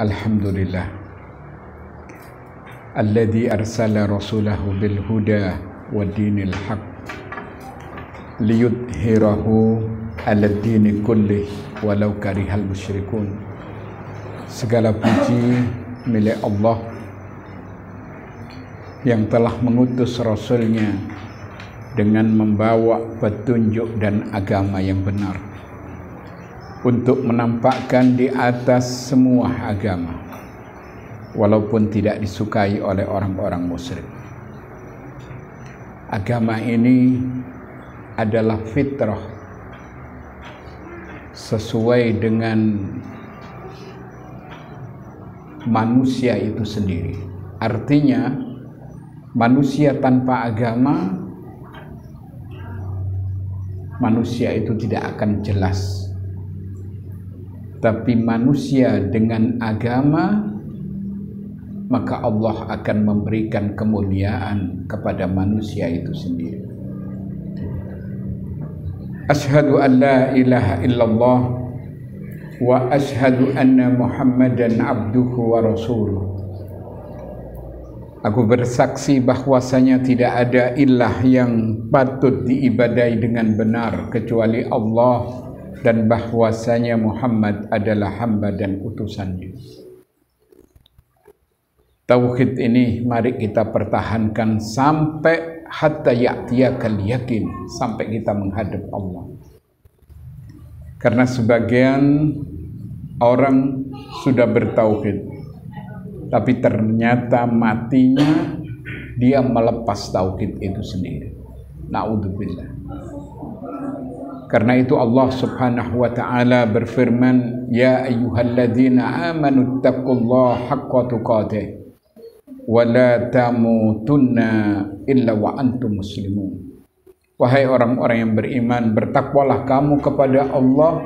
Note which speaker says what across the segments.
Speaker 1: Alhamdulillah alladzi arsala rasulahu bil huda wa dinil haq liyudhhirahu 'alad dini kullih walau karihal musyrikun. Segala puji milik Allah yang telah mengutus Rasulnya dengan membawa petunjuk dan agama yang benar untuk menampakkan di atas semua agama walaupun tidak disukai oleh orang-orang musyrik. Agama ini adalah fitrah sesuai dengan manusia itu sendiri. Artinya manusia tanpa agama, manusia itu tidak akan jelas. Tapi manusia dengan agama, maka Allah akan memberikan kemuliaan kepada manusia itu sendiri. Asyhadu an la ilaha illallah wa asyhadu anna Muhammadan abduhu wa rasuluh. Aku bersaksi bahwasanya tidak ada ilah yang patut diibadai dengan benar kecuali Allah, dan bahwasanya Muhammad adalah hamba dan utusannya. Tauhid ini mari kita pertahankan sampai hatta ya'tiyakal yakin, sampai kita menghadap Allah. Karena sebagian orang sudah bertauhid, tapi ternyata matinya dia melepas tauhid itu sendiri. Na'udzubillah. Karena itu Allah Subhanahu wa taala berfirman, ya ayyuhalladzina amanu taqullaha haqqa tuqatih wa la tamutunna illa wa antum muslimun. Wahai orang-orang yang beriman, bertakwalah kamu kepada Allah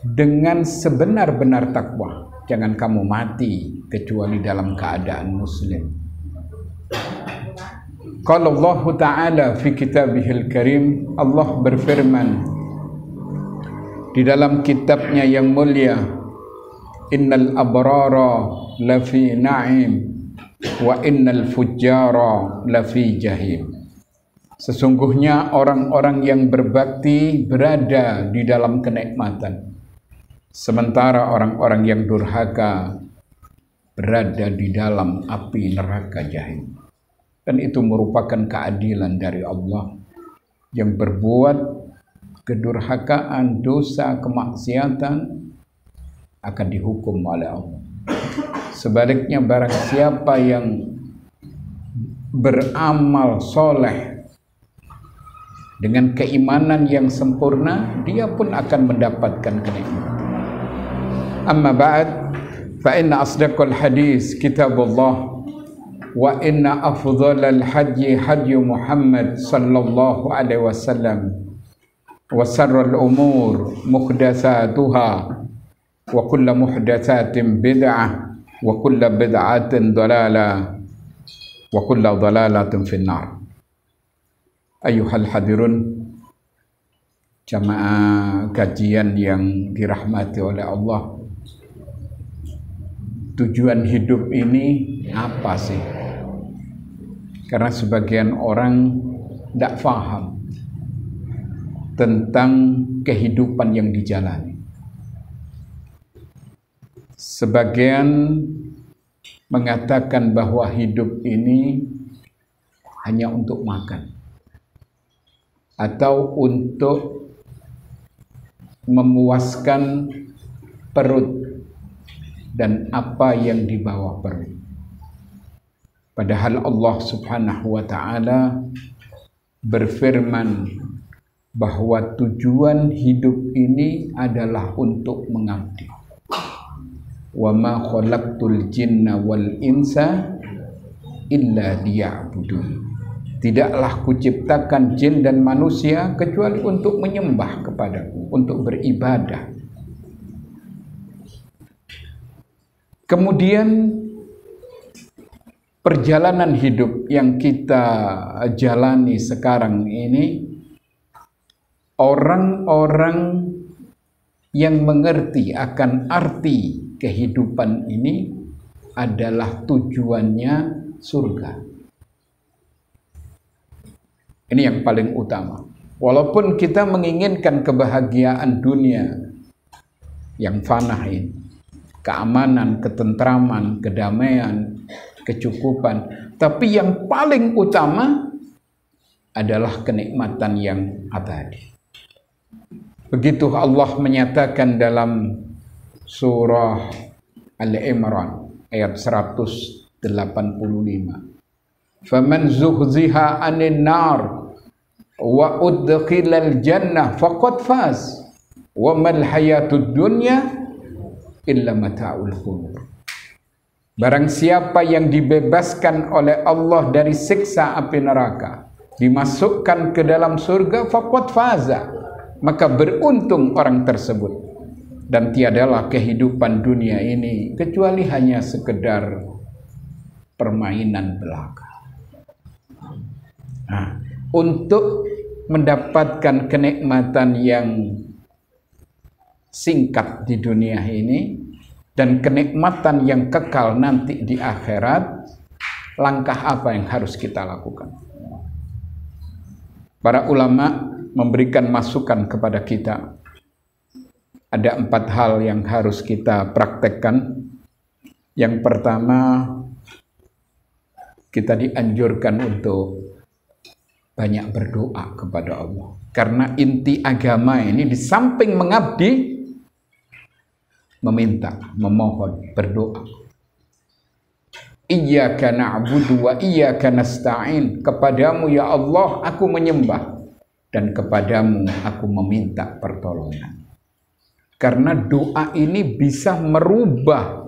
Speaker 1: dengan sebenar-benar takwa. Jangan kamu mati kecuali dalam keadaan muslim. Qala Allah Ta'ala fi kitabihil karim, Allah berfirman di dalam kitabnya yang mulia, innal abrara lafi na'im wa innal fujjara lafi jahim. Sesungguhnya orang-orang yang berbakti berada di dalam kenikmatan, sementara orang-orang yang durhaka berada di dalam api neraka jahim. Dan itu merupakan keadilan dari Allah. Yang berbuat kedurhakaan, dosa, kemaksiatan akan dihukum oleh Allah. Sebaliknya barang siapa yang beramal soleh dengan keimanan yang sempurna, dia pun akan mendapatkan kenikmatan. Amma ba'd, fa inna asdaqal hadis kitabullah wa inna afdhalal hajji hadyu Muhammad sallallahu alaihi wasallam wa sarral umur muhdatsatuha wa kullu muhdatsatin bid'ah wa kullu bid'atin dhalalah wa kullu dhalalatin finnar. Ayuhal hadirun, jamaah kajian yang dirahmati oleh Allah. Tujuan hidup ini apa sih? Karena sebagian orang tidak paham tentang kehidupan yang dijalani. Sebagian mengatakan bahwa hidup ini hanya untuk makan atau untuk memuaskan perut dan apa yang di bawah perut. Padahal Allah Subhanahu wa taala berfirman bahwa tujuan hidup ini adalah untuk mengabdi. Wa ma khalaqtul jinna wal insa illa liya'budun. Tidaklah kuciptakan jin dan manusia kecuali untuk menyembah kepadaku, untuk beribadah. Kemudian perjalanan hidup yang kita jalani sekarang ini, orang-orang yang mengerti akan arti kehidupan ini adalah tujuannya surga. Ini yang paling utama. Walaupun kita menginginkan kebahagiaan dunia yang fana ini, keamanan, ketentraman, kedamaian, kecukupan, tapi yang paling utama adalah kenikmatan yang abadi. Begitu Allah menyatakan dalam surah Al-Imran ayat 185. Faman zuhziha 'anil nar wa udkhilal jannah faqad faz wa mal hayatud dunya illa mata'ul ghurur. Barang siapa yang dibebaskan oleh Allah dari siksa api neraka, dimasukkan ke dalam surga, faqad faza, maka beruntung orang tersebut. Dan tiadalah kehidupan dunia ini kecuali hanya sekedar permainan belaka. Nah, untuk mendapatkan kenikmatan yang singkat di dunia ini dan kenikmatan yang kekal nanti di akhirat, langkah apa yang harus kita lakukan? Para ulama memberikan masukan kepada kita. Ada 4 hal yang harus kita praktekkan. Yang pertama, kita dianjurkan untuk banyak berdoa kepada Allah. Karena inti agama ini di samping mengabdi, meminta, memohon, berdoa. Iyyaka na'budu wa iyyaka nasta'in. Kepadamu ya Allah aku menyembah, dan kepadamu aku meminta pertolongan. Karena doa ini bisa merubah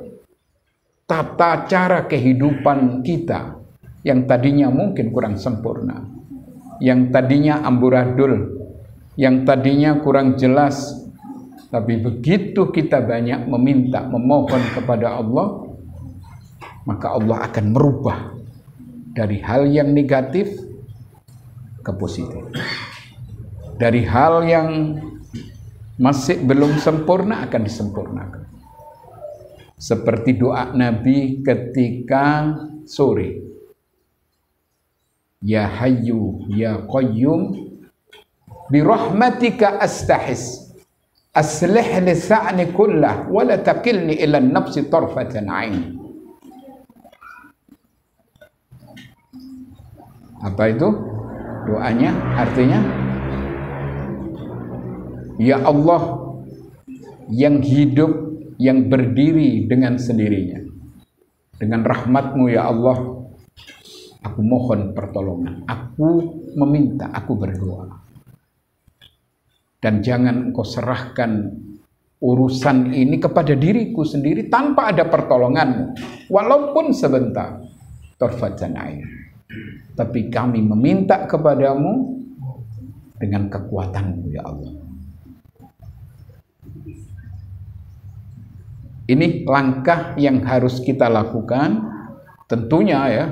Speaker 1: tata cara kehidupan kita yang tadinya mungkin kurang sempurna, yang tadinya amburadul, yang tadinya kurang jelas. Tapi begitu kita banyak meminta, memohon kepada Allah, maka Allah akan merubah dari hal yang negatif ke positif. Dari hal yang masih belum sempurna akan disempurnakan. Seperti doa Nabi ketika sore. Ya Hayyu ya Qayyum bi rahmatika astahis aslih li sa'ni kullah wa la taqilni ila an-nafsi tarfatan 'ain. Apa itu doanya? Artinya, ya Allah yang hidup, yang berdiri dengan sendirinya, dengan rahmat-Mu ya Allah, aku mohon pertolongan, aku meminta, aku berdoa. Dan jangan engkau serahkan urusan ini kepada diriku sendiri tanpa ada pertolongan-Mu, walaupun sebentar, tarfatan ain. Tapi kami meminta kepadamu dengan kekuatan-Mu ya Allah. Ini langkah yang harus kita lakukan. Tentunya ya,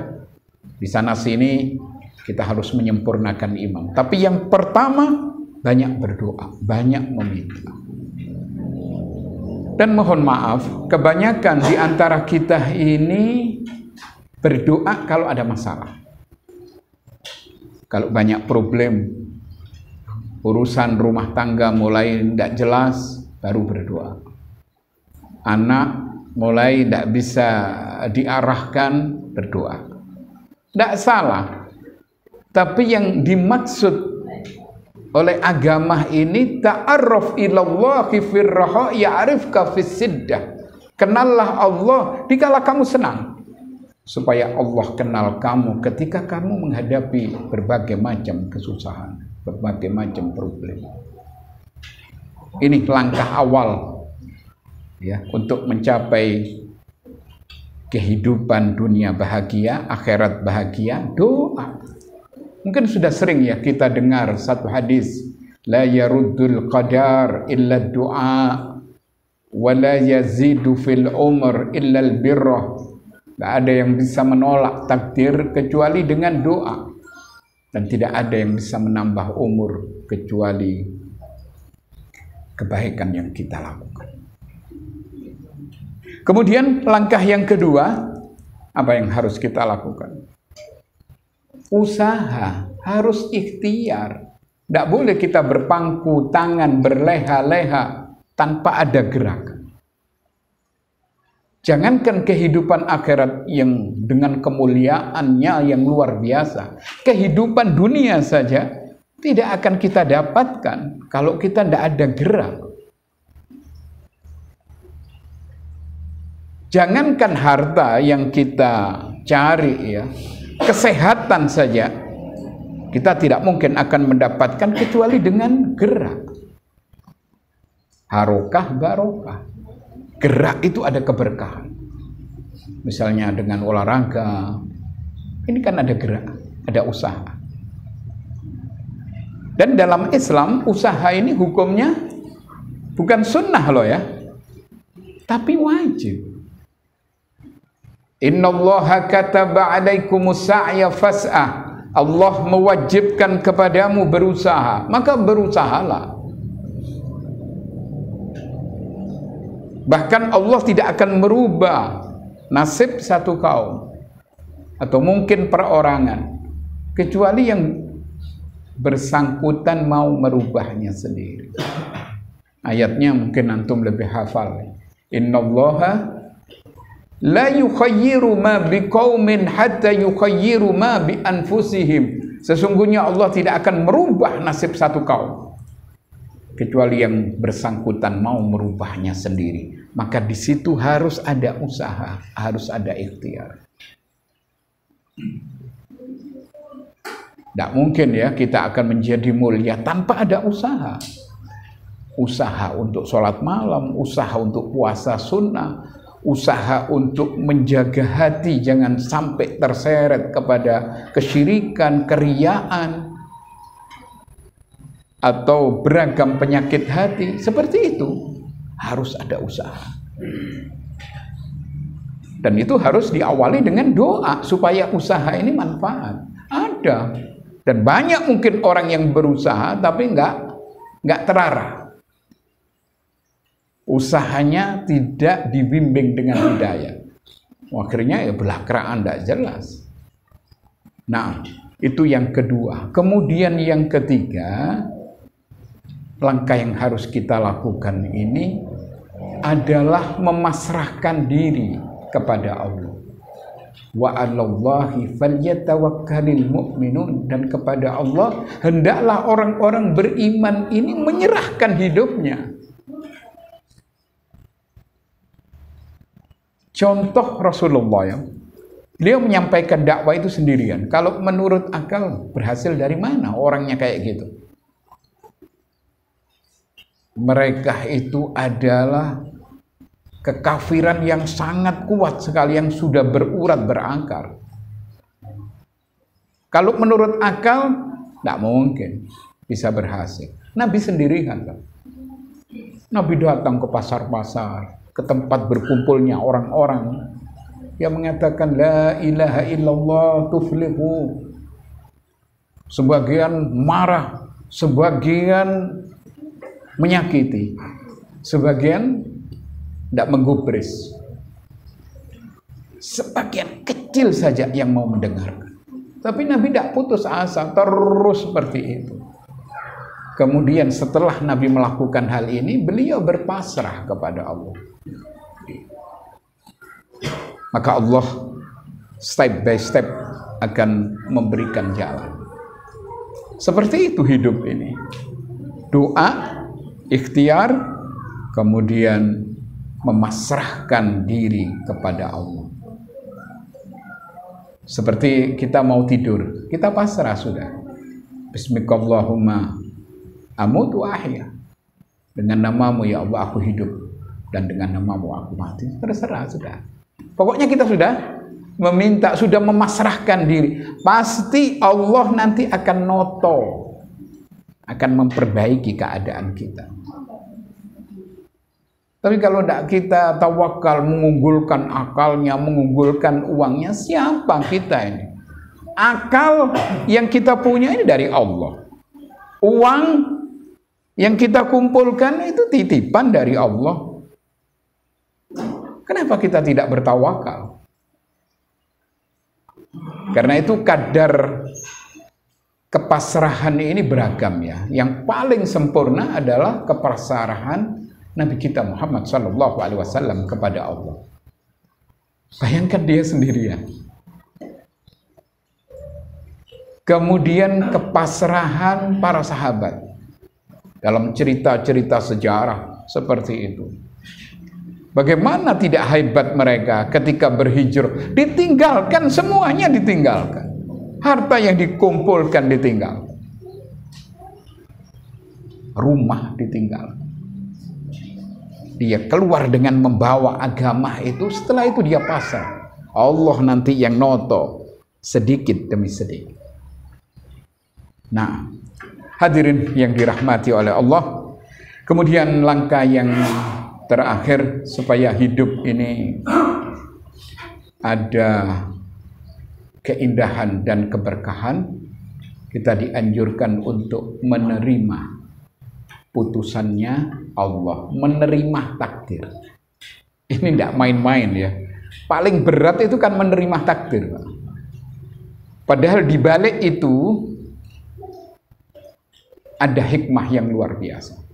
Speaker 1: di sana sini kita harus menyempurnakan iman. Tapi yang pertama, banyak berdoa, banyak meminta. Dan mohon maaf, kebanyakan di antara kita ini berdoa kalau ada masalah. Kalau banyak problem, urusan rumah tangga mulai tidak jelas, baru berdoa. Anak mulai tidak bisa diarahkan, berdoa. Tidak salah. Tapi yang dimaksud oleh agama ini, ta'arruf ilallahi firraha ya'rifka fissiddah. Kenallah Allah dikala kamu senang, supaya Allah kenal kamu ketika kamu menghadapi berbagai macam kesusahan, berbagai macam problem. Ini langkah awal ya untuk mencapai kehidupan dunia bahagia, akhirat bahagia, doa. Mungkin sudah sering ya kita dengar satu hadis, la yaruddul qadar illa du'a wa la yazidu fil umr illa al birrah. Tidak ada yang bisa menolak takdir kecuali dengan doa, dan tidak ada yang bisa menambah umur kecuali kebaikan yang kita lakukan. Kemudian langkah yang kedua, apa yang harus kita lakukan? Usaha, harus ikhtiar. Tidak boleh kita berpangku tangan, berleha-leha tanpa ada gerakan. Jangankan kehidupan akhirat yang dengan kemuliaannya yang luar biasa, kehidupan dunia saja tidak akan kita dapatkan kalau kita tidak ada gerak. Jangankan harta yang kita cari ya, kesehatan saja kita tidak mungkin akan mendapatkan kecuali dengan gerak. Harokah barokah. Gerak itu ada keberkahan. Misalnya dengan olahraga, ini kan ada gerak, ada usaha. Dan dalam Islam, usaha ini hukumnya bukan sunnah loh ya, tapi wajib. Innallaha kataba alaikumus sa'ya fas'ah. Allah mewajibkan kepadamu berusaha, maka berusahalah. Bahkan Allah tidak akan merubah nasib satu kaum atau mungkin perorangan kecuali yang bersangkutan mau merubahnya sendiri. Ayatnya mungkin antum lebih hafal. Innallaha la yukhayyiru ma biqaumin hatta yukhayyiru ma bi anfusihim. Sesungguhnya Allah tidak akan merubah nasib satu kaum kecuali yang bersangkutan mau merubahnya sendiri. Maka di situ harus ada usaha, harus ada ikhtiar. Tidak mungkin ya kita akan menjadi mulia tanpa ada usaha. Usaha untuk sholat malam, usaha untuk puasa sunnah, usaha untuk menjaga hati jangan sampai terseret kepada kesyirikan, keriyaan, atau beragam penyakit hati. Seperti itu harus ada usaha, dan itu harus diawali dengan doa supaya usaha ini manfaat ada. Dan banyak mungkin orang yang berusaha tapi nggak terarah, usahanya tidak dibimbing dengan hidayah, akhirnya ya belakraan, tidak jelas. Nah, itu yang kedua. Kemudian yang ketiga, langkah yang harus kita lakukan ini adalah memasrahkan diri kepada Allah. Wa 'alallahi falyatawakkalul mu'minun, dan kepada Allah hendaklah orang-orang beriman ini menyerahkan hidupnya. Contoh Rasulullah ya, beliau menyampaikan dakwah itu sendirian. Kalau menurut akal berhasil dari mana orangnya kayak gitu? Mereka itu adalah kekafiran yang sangat kuat sekali, yang sudah berurat berakar. Kalau menurut akal tidak mungkin bisa berhasil. Nabi sendirian kan? Nabi datang ke pasar-pasar, ke tempat berkumpulnya orang-orang yang mengatakan la ilaha illallah tuflihu. Sebagian marah, sebagian menyakiti, sebagian tidak menggubris, sebagian kecil saja yang mau mendengarkan. Tapi Nabi tidak putus asa, terus seperti itu. Kemudian setelah Nabi melakukan hal ini, beliau berpasrah kepada Allah. Maka Allah step by step akan memberikan jalan. Seperti itu hidup ini. Doa, ikhtiar, kemudian memasrahkan diri kepada Allah. Seperti kita mau tidur, kita pasrah sudah. Bismillahirrahmanirrahim. Amutu ahya. Dengan namamu ya Allah aku hidup, dan dengan namamu aku mati. Terserah sudah. Pokoknya kita sudah meminta, sudah memasrahkan diri. Pasti Allah nanti akan noto, akan memperbaiki keadaan kita. Tapi kalau tidak kita tawakal, mengunggulkan akalnya, mengunggulkan uangnya, siapa kita ini? Akal yang kita punya ini dari Allah. Uang yang kita kumpulkan itu titipan dari Allah. Kenapa kita tidak bertawakal? Karena itu kadar kepasrahan ini beragam ya. Yang paling sempurna adalah kepasrahan Nabi kita Muhammad SAW kepada Allah. Bayangkan dia sendirian. Kemudian kepasrahan para sahabat dalam cerita-cerita sejarah seperti itu. Bagaimana tidak hebat mereka ketika berhijrah, ditinggalkan, semuanya ditinggalkan. Harta yang dikumpulkan ditinggalkan. Rumah ditinggalkan. Dia keluar dengan membawa agama itu, setelah itu dia pasrah. Allah nanti yang noto sedikit demi sedikit. Nah, hadirin yang dirahmati oleh Allah, kemudian langkah yang terakhir supaya hidup ini ada keindahan dan keberkahan, kita dianjurkan untuk menerima putusannya Allah, menerima takdir. Ini tidak main-main ya. Paling berat itu kan menerima takdir, Pak. Padahal di balik itu ada hikmah yang luar biasa.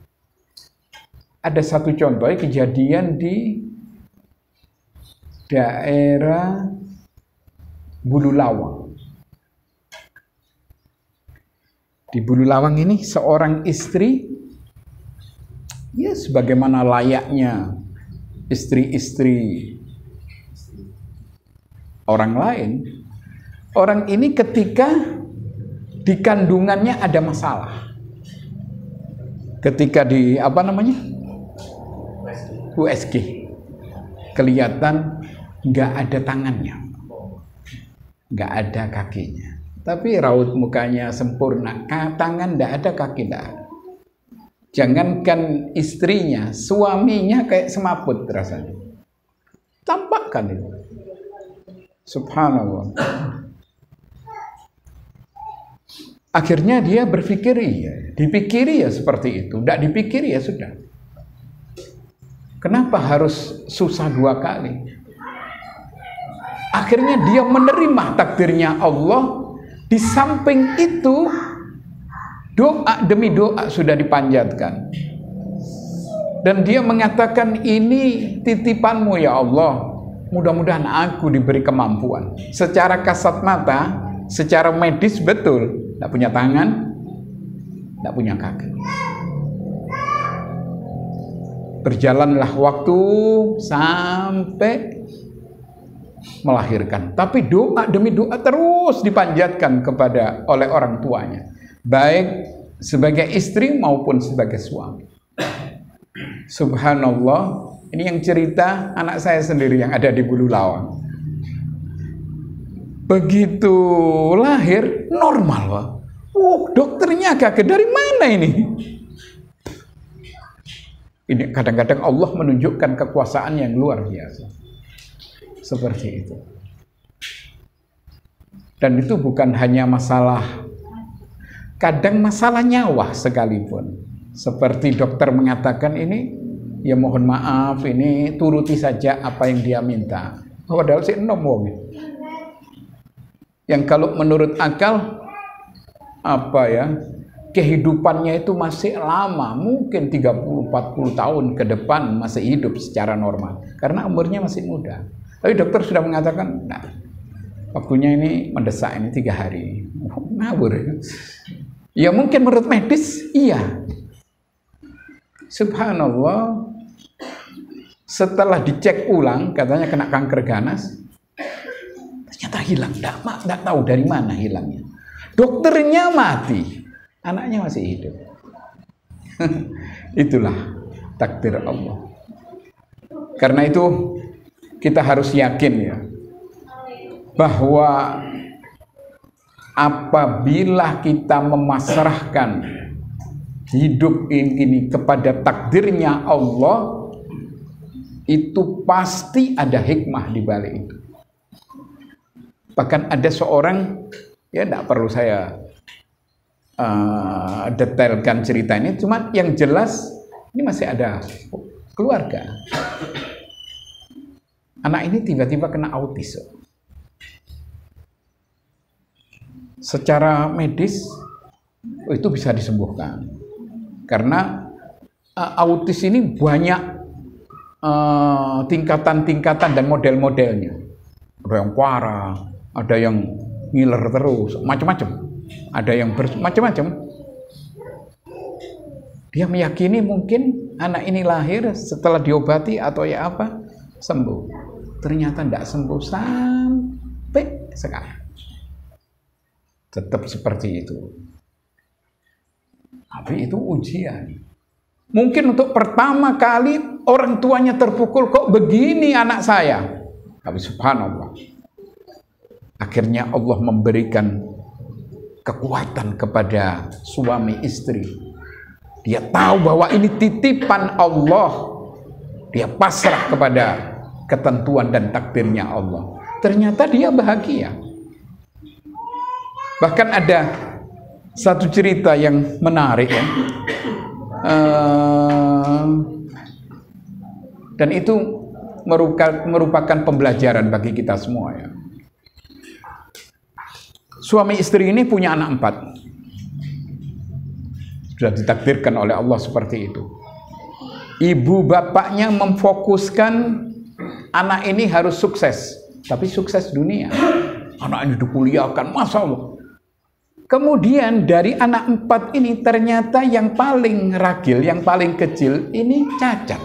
Speaker 1: Ada satu contoh kejadian di daerah Bululawang. Di Bululawang ini seorang istri, ya sebagaimana layaknya istri-istri orang lain. Orang ini ketika di kandungannya ada masalah. Ketika di USG, kelihatan nggak ada tangannya, nggak ada kakinya, tapi raut mukanya sempurna, tangan nggak ada, kaki nggak ada. Jangankan istrinya, suaminya kayak semaput rasanya. Tampakkan itu, subhanallah. Akhirnya dia berpikir, dipikiri ya seperti itu, tidak dipikiri ya sudah. Kenapa harus susah dua kali? Akhirnya dia menerima takdirnya Allah. Di samping itu, doa demi doa sudah dipanjatkan. Dan dia mengatakan, ini titipanmu ya Allah. Mudah-mudahan aku diberi kemampuan. Secara kasat mata, secara medis betul. Tidak punya tangan, tidak punya kaki. Berjalanlah waktu sampai melahirkan. Tapi doa demi doa terus dipanjatkan oleh orang tuanya. Baik sebagai istri maupun sebagai suami. Subhanallah, ini yang cerita anak saya sendiri yang ada di Bululawang. Begitu lahir normal, Pak. Dokternya kaget, dari mana ini? Ini kadang-kadang Allah menunjukkan kekuasaan yang luar biasa. Seperti itu. Dan itu bukan hanya masalah, kadang masalah nyawa sekalipun. Seperti dokter mengatakan ini, ya mohon maaf, ini turuti saja apa yang dia minta. Padahal si enom wong. Yang kalau menurut akal, kehidupannya itu masih lama, mungkin 30-40 tahun ke depan masih hidup secara normal karena umurnya masih muda. Tapi dokter sudah mengatakan, nah, waktunya ini mendesak, ini 3 hari. Ngawur. Ya mungkin menurut medis iya. Subhanallah, setelah dicek ulang katanya kena kanker ganas, ternyata hilang. Tidak tahu dari mana hilangnya. Dokternya mati, anaknya masih hidup. Itulah takdir Allah. Karena itu kita harus yakin ya, bahwa apabila kita memasrahkan hidup ini kepada takdirnya Allah, itu pasti ada hikmah di balik itu. Bahkan ada seorang, ya tidak perlu saya detailkan cerita ini, cuma yang jelas ini masih ada keluarga. anak ini tiba-tiba kena autis. Secara medis itu bisa disembuhkan. Karena autis ini banyak tingkatan-tingkatan dan model-modelnya. Ada yang parah, ada yang ngiler terus, macam-macam. Ada yang macam-macam. Dia meyakini mungkin anak ini lahir setelah diobati atau ya apa, sembuh. Ternyata tidak sembuh sampai sekarang. Tetap seperti itu. Tapi itu ujian. Mungkin untuk pertama kali orang tuanya terpukul, kok begini anak saya. Tapi subhanallah, akhirnya Allah memberikan kekuatan kepada suami istri. Dia tahu bahwa ini titipan Allah. Dia pasrah kepada ketentuan dan takdirnya Allah. Ternyata dia bahagia. Bahkan ada satu cerita yang menarik ya. Dan itu merupakan pembelajaran bagi kita semua ya. Suami istri ini punya anak 4. Sudah ditakdirkan oleh Allah seperti itu. Ibu bapaknya memfokuskan anak ini harus sukses, tapi sukses dunia. Anak ini dikuliahkan, masya Allah. Kemudian dari anak 4 ini ternyata yang paling ragil, yang paling kecil ini cacat.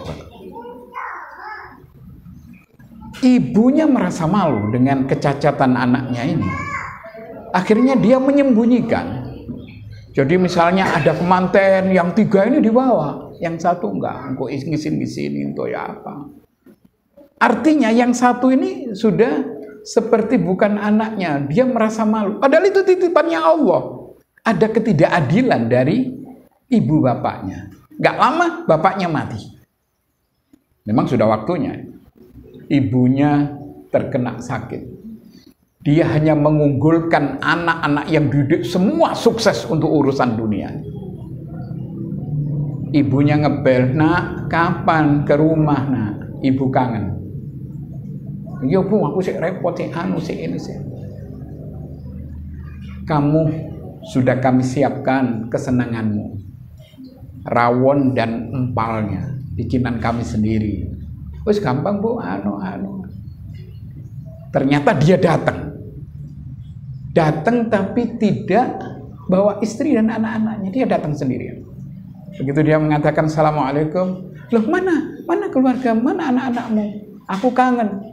Speaker 1: Ibunya merasa malu dengan kecacatan anaknya ini. Akhirnya dia menyembunyikan. Jadi misalnya ada kemanten, yang 3 ini dibawa, yang 1 enggak, engkau ngisin-ngisini untuk ya apa. Artinya yang 1 ini sudah seperti bukan anaknya, dia merasa malu. Padahal itu titipannya Allah. Ada ketidakadilan dari ibu bapaknya. Enggak lama bapaknya mati. Memang sudah waktunya. Ibunya terkena sakit. Dia hanya mengunggulkan anak-anak yang didik semua sukses untuk urusan dunia. Ibunya ngebel, nak kapan ke rumah nak? Ibu kangen. Ya bu, aku sih repot sih, ini sih. Kamu sudah kami siapkan kesenanganmu, rawon dan empalnya, bikinan kami sendiri. Wes gampang bu, Ternyata dia datang tapi tidak bawa istri dan anak-anaknya, dia datang sendirian. Begitu dia mengatakan assalamualaikum, loh mana keluarga, mana anak-anakmu? Aku kangen.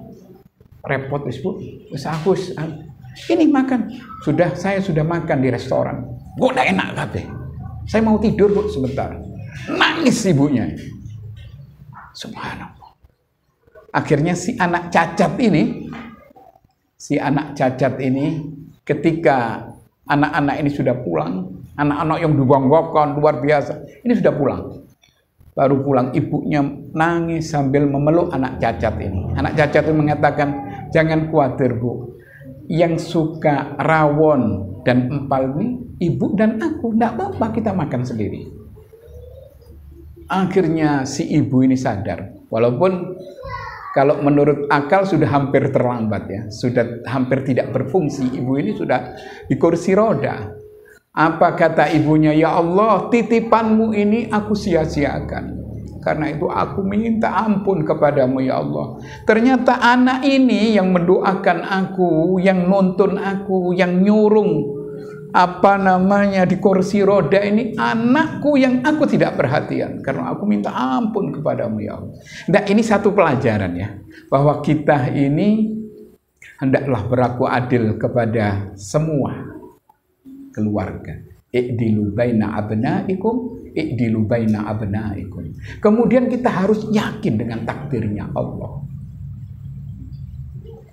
Speaker 1: Repot bu, aku ini makan. Saya sudah makan di restoran. Kok udah enak kabeh. Saya mau tidur bu sebentar. Nangis ibunya. Subhanallah. Akhirnya si anak cacat ini ketika anak-anak ini sudah pulang, anak-anak yang dibanggakan luar biasa, ini sudah pulang. Baru pulang ibunya nangis sambil memeluk anak cacat ini. Anak cacat ini mengatakan, jangan khawatir bu, yang suka rawon dan empal ini ibu dan aku, tidak apa-apa kita makan sendiri. Akhirnya si ibu ini sadar, walaupun kalau menurut akal sudah hampir terlambat ya, sudah hampir tidak berfungsi. Ibu ini sudah di kursi roda. Apa kata ibunya? Ya Allah, titipanmu ini aku sia-siakan. Karena itu aku minta ampun kepadamu ya Allah. Ternyata anak ini yang mendoakan aku, yang nuntun aku, yang nyurung di kursi roda ini anakku yang aku tidak perhatian, karena aku minta ampun kepadamu ya Allah. Nah, ini satu pelajaran ya, bahwa kita ini hendaklah berlaku adil kepada semua keluarga. I'dilu baina abnaikum. Kemudian kita harus yakin dengan takdirnya Allah.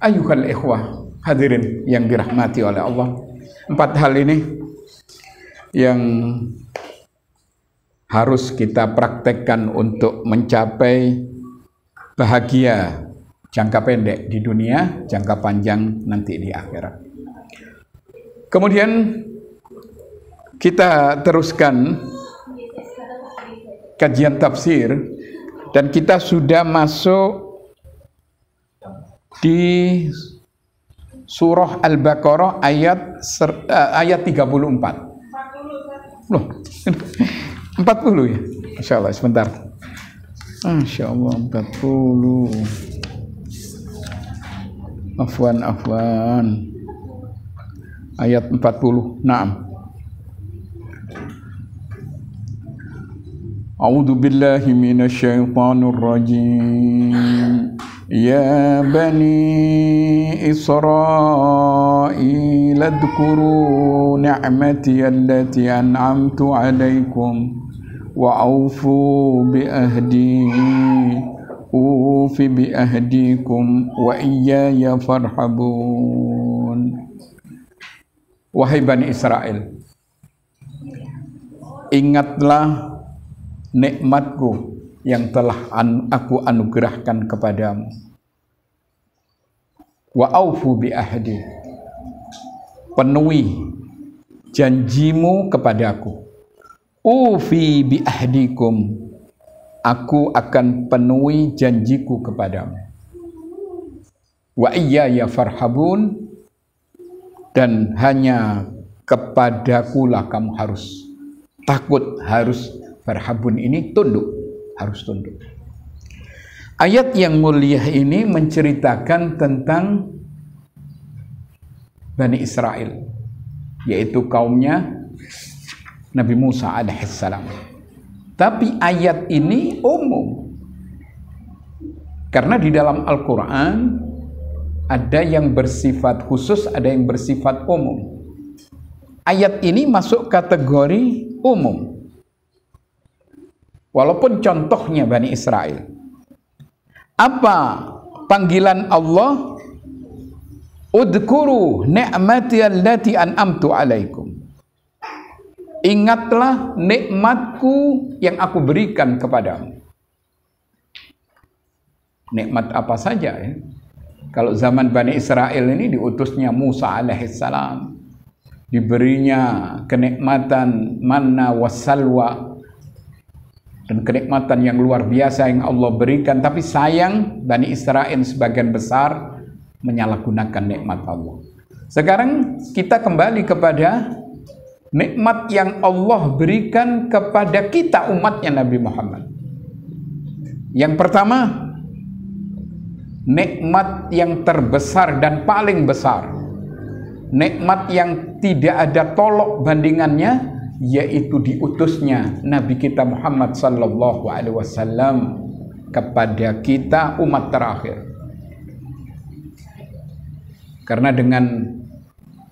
Speaker 1: Ayyuhal ikhwah, hadirin yang dirahmati oleh Allah. 4 hal ini yang harus kita praktekkan untuk mencapai bahagia jangka pendek di dunia, jangka panjang nanti di akhirat. Kemudian kita teruskan kajian tafsir dan kita sudah masuk di surah Al-Baqarah ayat 34. Loh, 40 ya? Masya Allah, sebentar. Masya Allah, 40. Afwan. Ayat 40. Naam. A'udzu billahi minasyaitonir rajim. Ya bani Israil adhkuru ni'mati allati an'amtu 'alaikum wa aufu bi ahdi ufi bi ahdikum wa iyaya farhabun. Wahai Bani Israel, ingatlah nikmatku yang telah aku anugerahkan kepadamu. Wa aufu bi ahdi, penuhi janjimu kepadaku. Ufi bi ahdikum, aku akan penuhi janjiku kepadamu. Wa iyaya farhabun, dan hanya kepadakulah kamu harus takut, harus farhabun ini tunduk, harus tunduk. Ayat yang mulia ini menceritakan tentang Bani Israel, yaitu kaumnya Nabi Musa alaihissalam. Tapi ayat ini umum, karena di dalam Al-Quran ada yang bersifat khusus, ada yang bersifat umum. Ayat ini masuk kategori umum, walaupun contohnya Bani Israel. Apa panggilan Allah? Udhkuru ni'mati allati an'amtu 'alaikum. Ingatlah nikmatku yang aku berikan kepadamu. Nikmat apa saja ya? Kalau zaman Bani Israel ini diutusnya Musa alaihissalam, diberinya kenikmatan manna wassalwa, dan kenikmatan yang luar biasa yang Allah berikan. Tapi sayang, Bani Israel sebagian besar menyalahgunakan nikmat Allah. Sekarang kita kembali kepada nikmat yang Allah berikan kepada kita umatnya Nabi Muhammad. Yang pertama, nikmat yang terbesar dan paling besar, nikmat yang tidak ada tolok bandingannya, yaitu diutusnya Nabi kita Muhammad sallallahu alaihi wasallam kepada kita umat terakhir. Karena dengan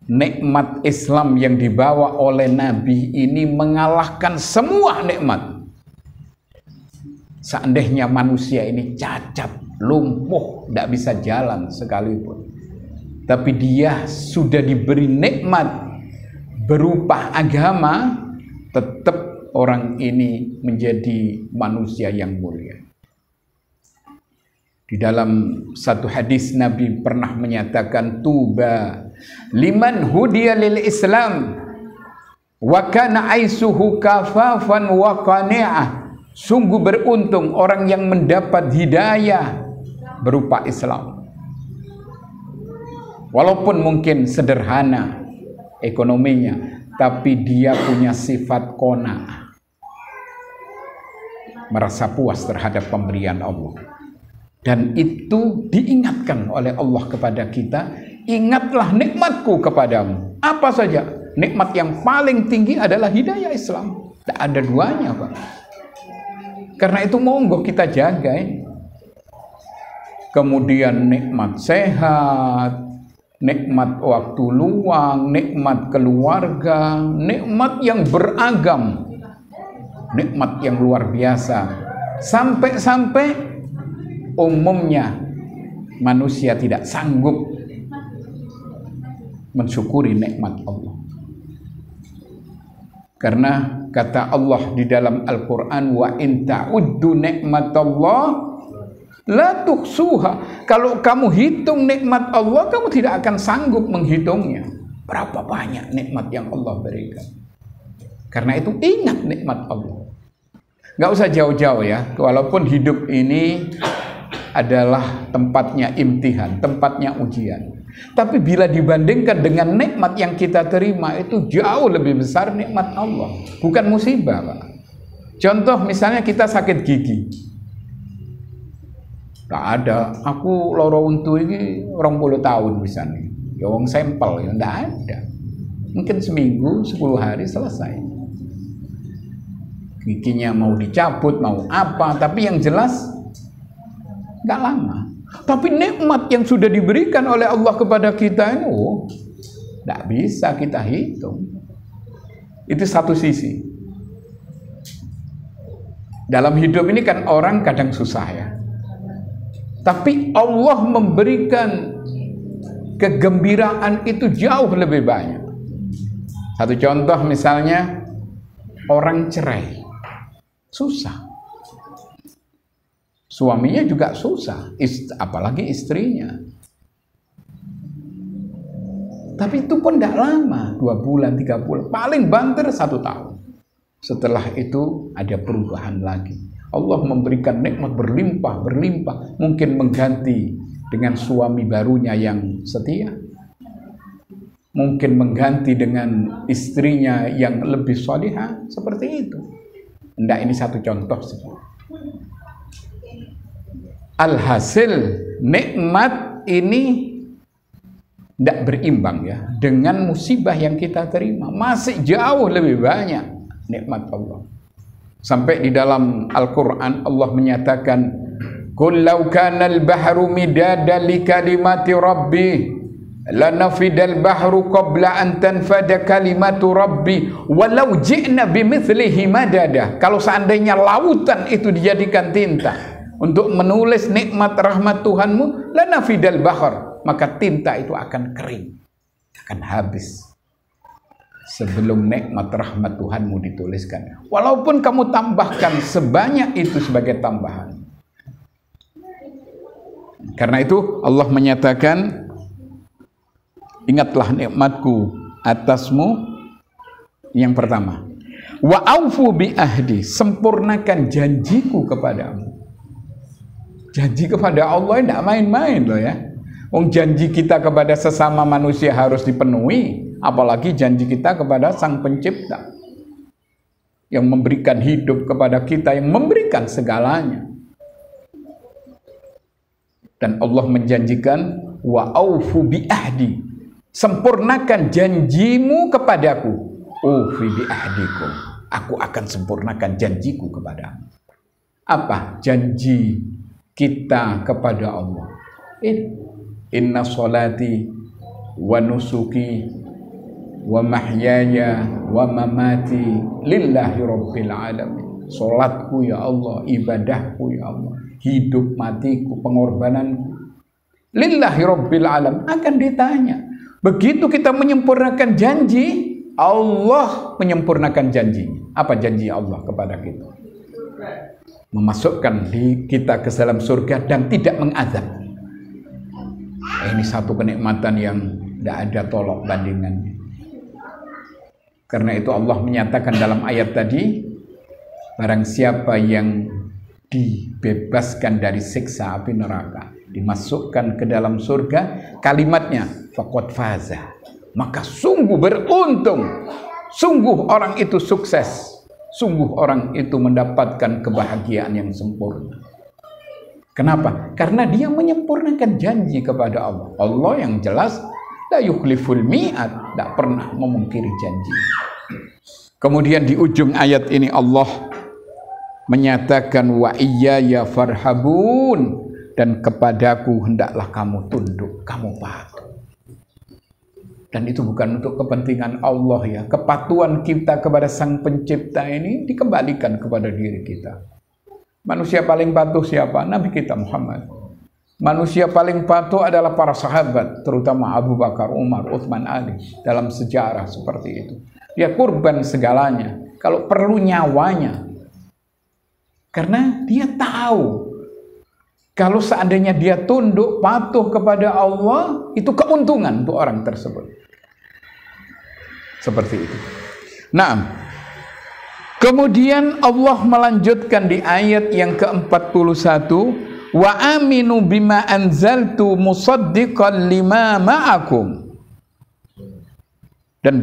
Speaker 1: nikmat Islam yang dibawa oleh Nabi ini mengalahkan semua nikmat. Seandainya manusia ini cacat, lumpuh, tidak bisa jalan sekalipun, tapi dia sudah diberi nikmat berupa agama, tetap orang ini menjadi manusia yang mulia. Di dalam satu hadis Nabi pernah menyatakan, tuba liman hudiya lil Islam wa kana aisuhu kafafan wa qani'ah. Sungguh beruntung orang yang mendapat hidayah berupa Islam, walaupun mungkin sederhana ekonominya, tapi dia punya sifat qanaah, merasa puas terhadap pemberian Allah. Dan itu diingatkan oleh Allah kepada kita, ingatlah nikmatku kepadamu. Apa saja? Nikmat yang paling tinggi adalah hidayah Islam, tidak ada duanya, Pak. Karena itu monggo kita jaga ini. Kemudian nikmat sehat, nikmat waktu luang, nikmat keluarga, nikmat yang beragam, nikmat yang luar biasa. Sampai-sampai umumnya manusia tidak sanggup mensyukuri nikmat Allah. Karena kata Allah di dalam Al-Quran, wa in ta'uddu ni'matallah la tuhsuha. Kalau kamu hitung nikmat Allah, kamu tidak akan sanggup menghitungnya. Berapa banyak nikmat yang Allah berikan. Karena itu ingat nikmat Allah. Nggak usah jauh-jauh ya. Walaupun hidup ini adalah tempatnya imtihan, tempatnya ujian. Tapi bila dibandingkan dengan nikmat yang kita terima, itu jauh lebih besar nikmat Allah, bukan musibah, Pak. Contoh misalnya kita sakit gigi. Tak ada, aku loro untu ini 20 tahun misalnya. Ya wong sampel ya enggak ada. Mungkin seminggu, 10 hari selesai. Giginya mau dicabut, mau apa, tapi yang jelas enggak lama. Tapi nikmat yang sudah diberikan oleh Allah kepada kita ini, enggak bisa kita hitung. Itu satu sisi. Dalam hidup ini kan orang kadang susah ya. Tapi Allah memberikan kegembiraan itu jauh lebih banyak. Satu contoh misalnya orang cerai, susah. Suaminya juga susah, apalagi istrinya. Tapi itu pun tidak lama, 2 bulan, 3 bulan, paling banter 1 tahun. Setelah itu ada perubahan lagi. Allah memberikan nikmat berlimpah, mungkin mengganti dengan suami barunya yang setia, mungkin mengganti dengan istrinya yang lebih salihah, seperti itu. Hendak ini satu contoh saja. Alhasil nikmat ini tidak berimbang ya dengan musibah yang kita terima. Masih jauh lebih banyak nikmat Allah. Sampai di dalam Al-Quran Allah menyatakan, Qul law kana al-bahru midadan li kalimati rabbi lanafidal bahru qabla an tanfada kalimatu rabbi walau ji'na bimithlihi madada. Kalau seandainya lautan itu dijadikan tinta untuk menulis nikmat rahmat Tuhanmu, lanafidal bahr, maka tinta itu akan kering, akan habis sebelum nikmat rahmat Tuhanmu dituliskan. Walaupun kamu tambahkan sebanyak itu sebagai tambahan. Karena itu Allah menyatakan, ingatlah nikmatku atasmu. Yang pertama, wa aufu bi ahdi, sempurnakan janjiku kepadamu. Janji kepada Allah tidak main-main loh ya. Janji kita kepada sesama manusia harus dipenuhi, apalagi janji kita kepada Sang Pencipta yang memberikan hidup kepada kita, yang memberikan segalanya. Dan Allah menjanjikan, wa aufu bi ahdi, sempurnakan janjimu kepadaku. Ufi bi ahdikum, aku akan sempurnakan janjiku kepadamu. Apa janji kita kepada Allah? Inna sholati wa nusuki wa mahyaya wa mamati lillahi rabbil alamin. Salatku ya Allah, ibadahku ya Allah, hidup matiku, pengorbananku lillahi rabbil alamin. Akan ditanya. Begitu kita menyempurnakan janji, Allah menyempurnakan janjinya. Apa janji Allah kepada kita? Memasukkan kita ke dalam surga dan tidak mengazab. Ini satu kenikmatan yang tidak ada tolok bandingannya. Karena itu Allah menyatakan dalam ayat tadi, barang siapa yang dibebaskan dari siksa api neraka, dimasukkan ke dalam surga, kalimatnya faqad faza, maka sungguh beruntung, sungguh orang itu sukses, sungguh orang itu mendapatkan kebahagiaan yang sempurna. Kenapa? Karena dia menyempurnakan janji kepada Allah. Allah yang jelas la yukhliful mi'ad, tidak pernah memungkiri janji. Kemudian di ujung ayat ini Allah menyatakan wa iyaya farhabun, dan kepadaku hendaklah kamu tunduk, kamu patuh. Dan itu bukan untuk kepentingan Allah ya. Kepatuhan kita kepada Sang Pencipta ini dikembalikan kepada diri kita. Manusia paling patuh siapa? Nabi kita Muhammad. Manusia paling patuh adalah para sahabat, terutama Abu Bakar, Umar, Utsman, Ali. Dalam sejarah seperti itu, dia kurban segalanya, kalau perlu nyawanya, karena dia tahu kalau seandainya dia tunduk patuh kepada Allah, itu keuntungan untuk orang tersebut. Seperti itu. Nah, kemudian Allah melanjutkan di ayat yang ke-41, wa aminu bima anzaltu musaddiqan lima ma'akum, dan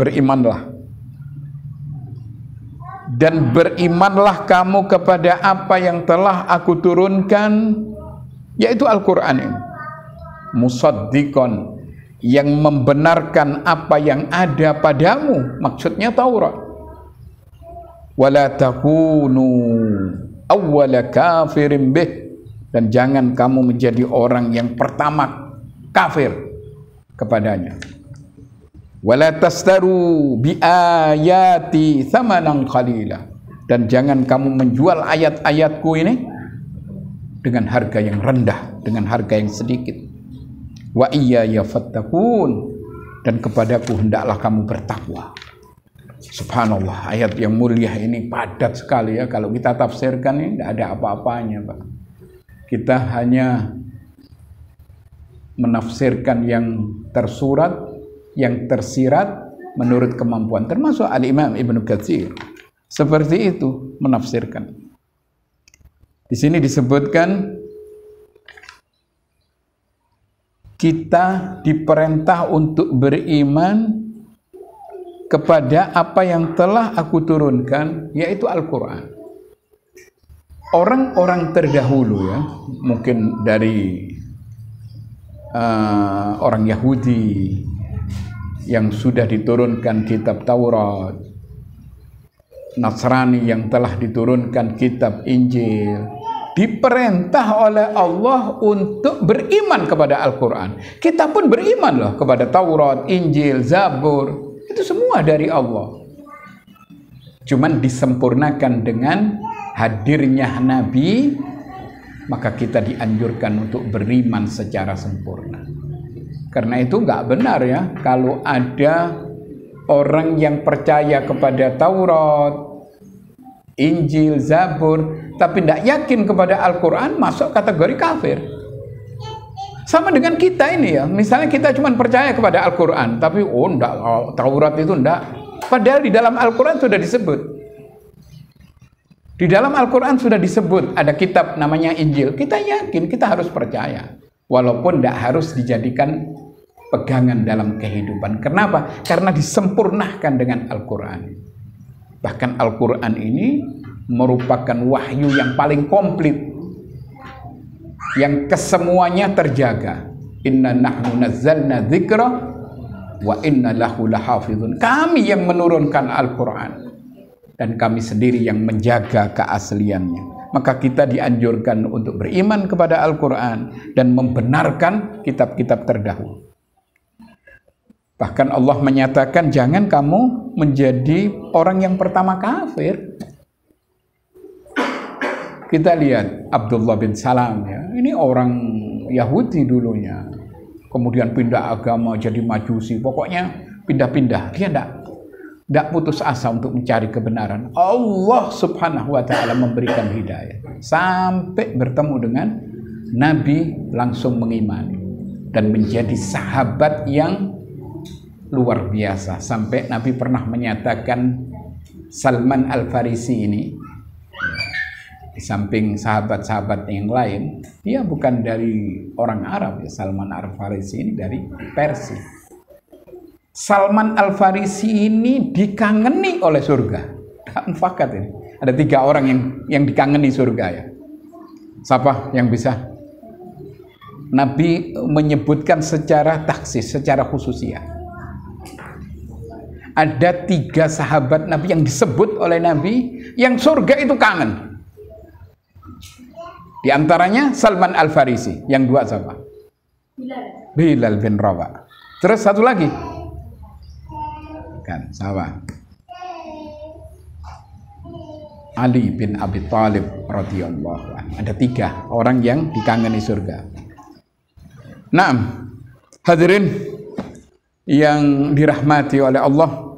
Speaker 1: berimanlah kamu kepada apa yang telah aku turunkan, yaitu Al-Quran ini, musaddiqan, yang membenarkan apa yang ada padamu, maksudnya Taurat. Wala takunu awwala kafirin bih, dan jangan kamu menjadi orang yang pertama kafir kepadanya. Wala tastaru bi ayati thamanan qalila, dan jangan kamu menjual ayat-ayatku ini dengan harga yang rendah, dengan harga yang sedikit. Wa iyaya fattaqun, dan kepadaku hendaklah kamu bertakwa. Subhanallah, ayat yang mulia ini padat sekali ya. Kalau kita tafsirkan ini tidak ada apa-apanya, Pak. Kita hanya menafsirkan yang tersurat, yang tersirat menurut kemampuan, termasuk Al-Imam Ibnu Katsir seperti itu menafsirkan. Di sini disebutkan kita diperintah untuk beriman kepada apa yang telah aku turunkan, yaitu Al-Quran. Orang-orang terdahulu ya, mungkin dari orang Yahudi yang sudah diturunkan kitab Taurat, Nasrani yang telah diturunkan kitab Injil, diperintah oleh Allah untuk beriman kepada Al-Quran. Kita pun beriman loh kepada Taurat, Injil, Zabur, itu semua dari Allah. Cuman disempurnakan dengan hadirnya Nabi, maka kita dianjurkan untuk beriman secara sempurna. Karena itu nggak benar ya kalau ada orang yang percaya kepada Taurat, Injil, Zabur, tapi tidak yakin kepada Al-Quran, masuk kategori kafir. Sama dengan kita ini ya, misalnya kita cuma percaya kepada Al-Quran, tapi enggak, Taurat itu enggak. Padahal di dalam Al-Quran sudah disebut. Di dalam Al-Quran sudah disebut ada kitab namanya Injil. Kita yakin, kita harus percaya. Walaupun tidak harus dijadikan pegangan dalam kehidupan. Kenapa? Karena disempurnakan dengan Al-Quran. Bahkan Al-Quran ini merupakan wahyu yang paling komplit, yang kesemuanya terjaga. Inna nahnu nazzalna dzikra wa inna lahu lahafizun. Kami yang menurunkan Al-Quran dan kami sendiri yang menjaga keasliannya. Maka kita dianjurkan untuk beriman kepada Al-Quran dan membenarkan kitab-kitab terdahulu. Bahkan Allah menyatakan jangan kamu menjadi orang yang pertama kafir. Kita lihat Abdullah bin Salam ya, ini orang Yahudi dulunya, kemudian pindah agama jadi Majusi, pokoknya pindah-pindah. Dia tidak putus asa untuk mencari kebenaran. Allah Subhanahu wa ta'ala memberikan hidayah sampai bertemu dengan Nabi, langsung mengimani dan menjadi sahabat yang luar biasa. Sampai Nabi pernah menyatakan Salman Al-Farisi ini, di samping sahabat-sahabat yang lain, dia bukan dari orang Arab ya. Salman Al-Farisi ini dari Persia. Salman Al-Farisi ini dikangeni oleh surga. Fakat ini. Ada 3 orang yang dikangeni surga ya. Siapa yang bisa? Nabi menyebutkan secara taksis, secara khususnya. Ada 3 sahabat Nabi yang disebut oleh Nabi yang surga itu kangen. Di antaranya Salman Al-Farisi. Yang 2 siapa? Bilal bin Rabah. Terus satu lagi. Kan, siapa? Ali bin Abi Thalib radhiyallahu anhu. Ada 3 orang yang dikangeni surga. Nah, hadirin yang dirahmati oleh Allah.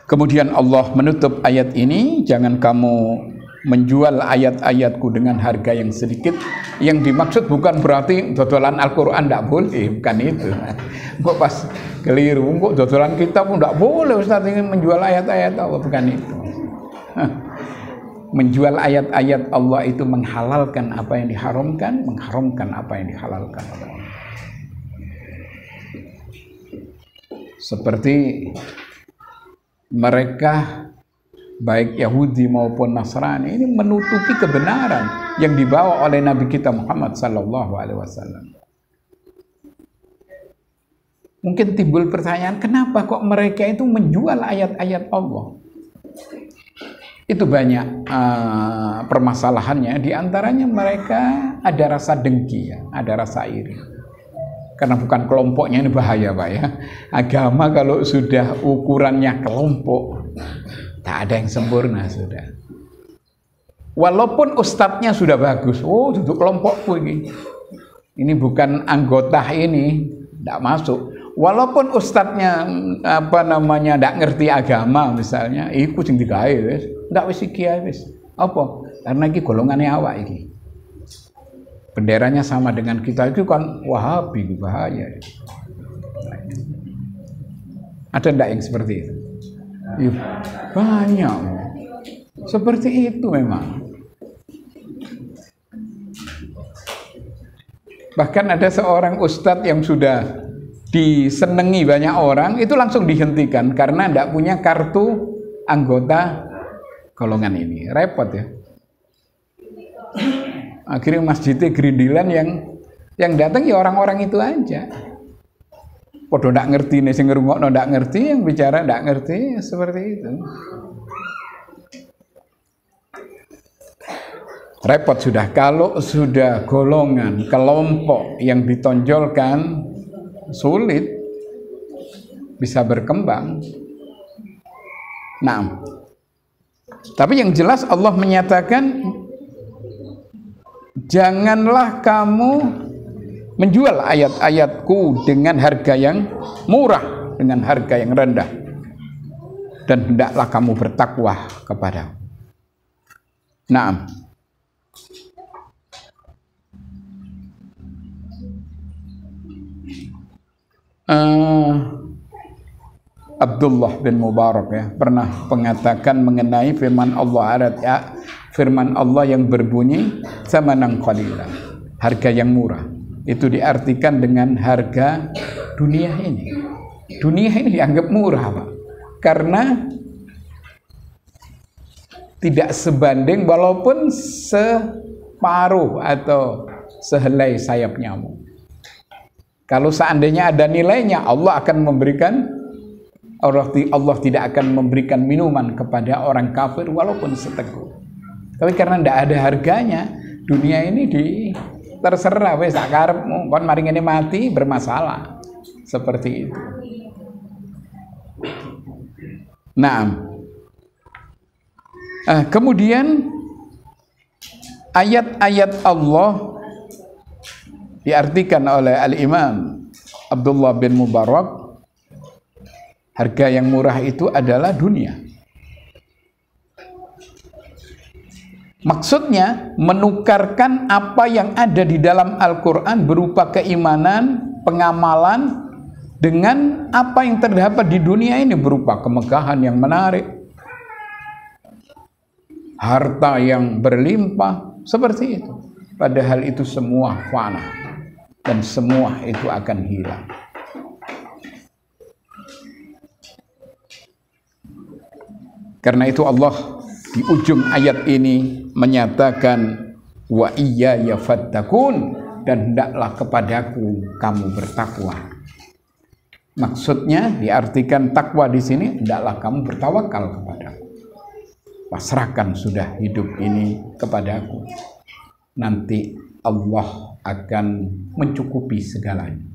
Speaker 1: Kemudian Allah menutup ayat ini, jangan kamu menjual ayat-ayatku dengan harga yang sedikit. Yang dimaksud bukan berarti dodolan Al-Quran tidak boleh, bukan itu. Kok pas keliru, kok dodolan kitab pun tidak boleh Ustaz ingin menjual ayat-ayat Allah, bukan itu. menjual ayat-ayat Allah itu menghalalkan apa yang diharamkan, mengharamkan apa yang dihalalkan oleh Allah. Seperti mereka baik Yahudi maupun Nasrani ini menutupi kebenaran yang dibawa oleh Nabi kita Muhammad sallallahu alaihi wasallam. Mungkin timbul pertanyaan, kenapa kok mereka itu menjual ayat-ayat Allah? Itu banyak permasalahannya. Di antaranya mereka ada rasa dengki, ya, ada rasa iri. Karena bukan kelompoknya, ini bahaya Pak ya. Agama kalau sudah ukurannya kelompok, tak ada yang sempurna sudah. Walaupun ustadznya sudah bagus, oh duduk kelompokku ini. Ini bukan anggota ini, tidak masuk. Walaupun ustadznya tidak ngerti agama misalnya, ikut sing digawe wis, ndak wis iki wis. Apa? Karena iki golongane awak iki. Benderanya sama dengan kita itu kan Wahabi, bahaya. Ada ndak yang seperti itu? Ya, banyak. Seperti itu memang. Bahkan ada seorang ustadz yang sudah disenangi banyak orang, itu langsung dihentikan karena tidak punya kartu anggota golongan ini. Repot ya. Akhirnya masjidnya gerindilan, yang datang ya orang-orang itu aja. Podo ndak ngerti nih, sing ngrungokno ndak ngerti, yang bicara ndak ngerti, ya seperti itu. Repot sudah kalau sudah golongan, kelompok yang ditonjolkan sulit bisa berkembang. Nah, tapi yang jelas Allah menyatakan janganlah kamu menjual ayat-ayatku dengan harga yang murah, dengan harga yang rendah, dan hendaklah kamu bertakwa kepada. Nah, Abdullah bin Mubarak ya pernah mengatakan mengenai firman Allah firman Allah yang berbunyi samanan qalila, harga yang murah. Itu diartikan dengan harga dunia ini. Dunia ini dianggap murah, Pak. Karena tidak sebanding walaupun separuh atau sehelai sayap nyamuk. Kalau seandainya ada nilainya, Allah akan memberikan, Allah tidak akan memberikan minuman kepada orang kafir walaupun seteguk. Tapi karena tidak ada harganya, dunia ini terserah wes sak karepmu, kon mari ngene mati bermasalah. Seperti itu. Nah, kemudian ayat-ayat Allah diartikan oleh Al-Imam Abdullah bin Mubarak, harga yang murah itu adalah dunia. Maksudnya menukarkan apa yang ada di dalam Al-Quran berupa keimanan, pengamalan dengan apa yang terdapat di dunia ini berupa kemegahan yang menarik, harta yang berlimpah, seperti itu. Padahal itu semua fana dan semua itu akan hilang. Karena itu Allah di ujung ayat ini menyatakan wa iyaya fattakun, dan hendaklah kepadaku kamu bertakwa. Maksudnya diartikan takwa di sini, hendaklah kamu bertawakal kepadaku. Pasrahkan sudah hidup ini kepadaku. Nanti Allah akan mencukupi segalanya.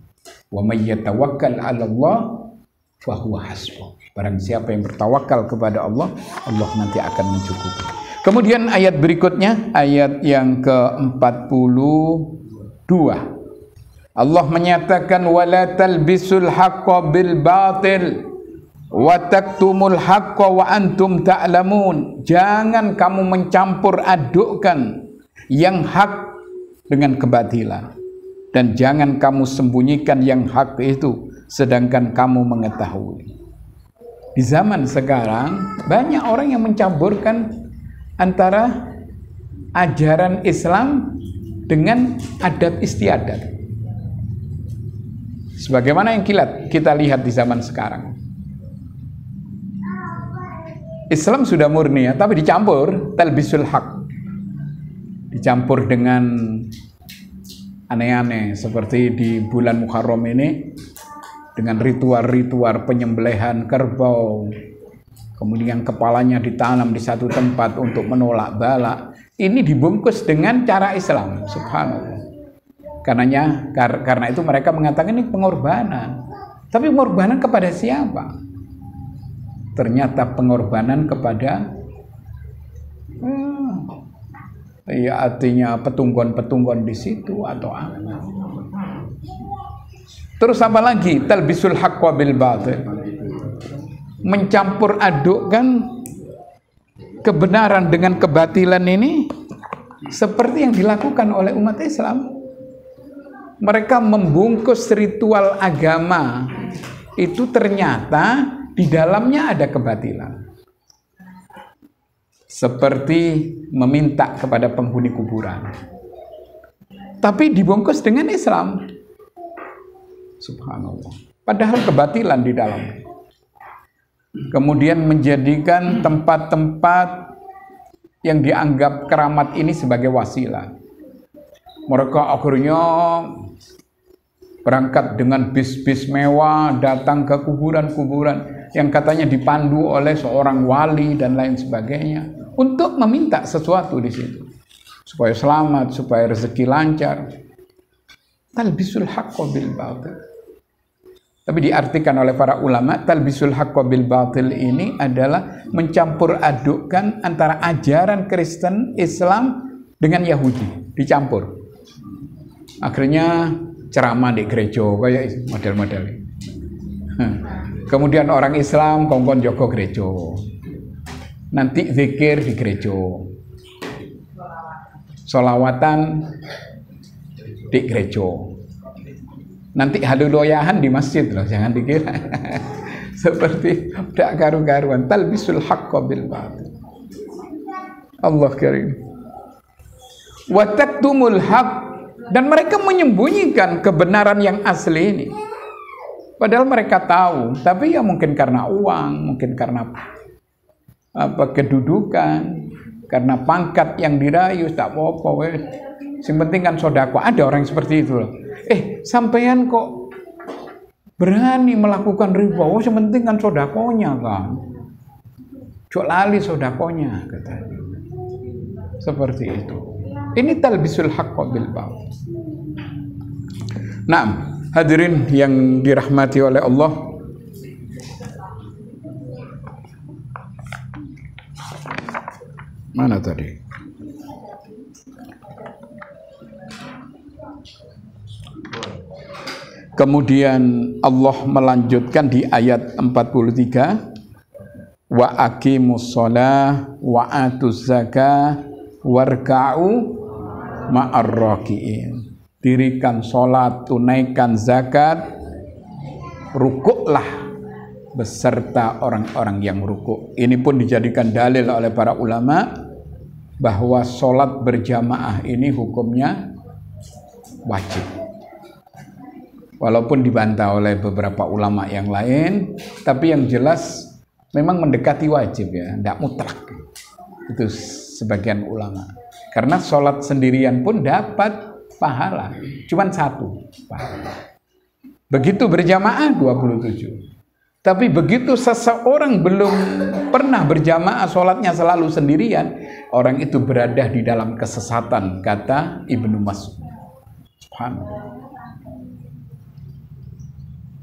Speaker 1: Wa may yatawakkal 'ala Allah fa huwa hasbuh. Barang siapa yang bertawakal kepada Allah, Allah nanti akan mencukupi. Kemudian ayat berikutnya, ayat yang ke-42. Allah menyatakan wala talbisul haqqo bil batil wa taktumul haqqo wa antum ta'lamun. Jangan kamu mencampur adukkan yang hak dengan kebatilan, dan jangan kamu sembunyikan yang hak itu sedangkan kamu mengetahui. Di zaman sekarang banyak orang yang mencampurkan antara ajaran Islam dengan adat istiadat. Sebagaimana yang kita lihat di zaman sekarang. Islam sudah murni ya, tapi dicampur talbisul haq. Dicampur dengan aneh-aneh seperti di bulan Muharram ini dengan ritual-ritual penyembelihan kerbau. Kemudian kepalanya ditanam di satu tempat untuk menolak bala. Ini dibungkus dengan cara Islam, subhanallah. Karena itu mereka mengatakan ini pengorbanan. Tapi pengorbanan kepada siapa? Ternyata pengorbanan kepada ya artinya petunggon-petunggon di situ atau apa. Terus apa lagi? Talbisul haqqa bil batil. Mencampur adukkan kebenaran dengan kebatilan ini seperti yang dilakukan oleh umat Islam. Mereka membungkus ritual agama itu ternyata di dalamnya ada kebatilan. Seperti meminta kepada penghuni kuburan. Tapi dibungkus dengan Islam. Subhanallah. Padahal kebatilan di dalamnya. Kemudian menjadikan tempat-tempat yang dianggap keramat ini sebagai wasilah. Mereka akhirnya berangkat dengan bis-bis mewah, datang ke kuburan-kuburan yang katanya dipandu oleh seorang wali dan lain sebagainya untuk meminta sesuatu di situ supaya selamat, supaya rezeki lancar. Talbisul haqqo bil batil. Tapi diartikan oleh para ulama, talbisul haqqo bil batil ini adalah mencampur adukkan antara ajaran Kristen, Islam dengan Yahudi, dicampur. Akhirnya ceramah di gereja kayak model-model. Kemudian orang Islam kongkon joko gereja. Nanti zikir di gereja. Sholawatan di gereja. Nanti haleluyahan di masjid loh, jangan dikira. Seperti tidak karu-karuan. Talbisul haqqo bil batil. Allah karim. Wa taktumul haqq. Dan mereka menyembunyikan kebenaran yang asli ini. Padahal mereka tahu, tapi ya mungkin karena uang, mungkin karena kedudukan, karena pangkat yang dirayu, tak apa-apa. Yang penting kan sodako. Ada orang seperti itu loh. Sampean kok berani melakukan riba? Oh, yang penting kan sodakonya kan. Cok lali sodakonya, katanya. Seperti itu. Ini talbisul haqqo bil batil. Nah, hadirin yang dirahmati oleh Allah. Mana tadi? Kemudian Allah melanjutkan di ayat 43, wa aqimus shalah wa atuz zakah warka'u ma'ar raki'in. Dirikan sholat, tunaikan zakat, rukuklah beserta orang-orang yang rukuk. Ini pun dijadikan dalil oleh para ulama bahwa sholat berjamaah ini hukumnya wajib. Walaupun dibantah oleh beberapa ulama yang lain, tapi yang jelas memang mendekati wajib ya, tidak mutlak. Itu sebagian ulama. Karena sholat sendirian pun dapat pahala, cuman satu pahala. Begitu berjamaah 27. Tapi begitu seseorang belum pernah berjamaah, sholatnya selalu sendirian, orang itu berada di dalam kesesatan, kata Ibnu Mas'ud.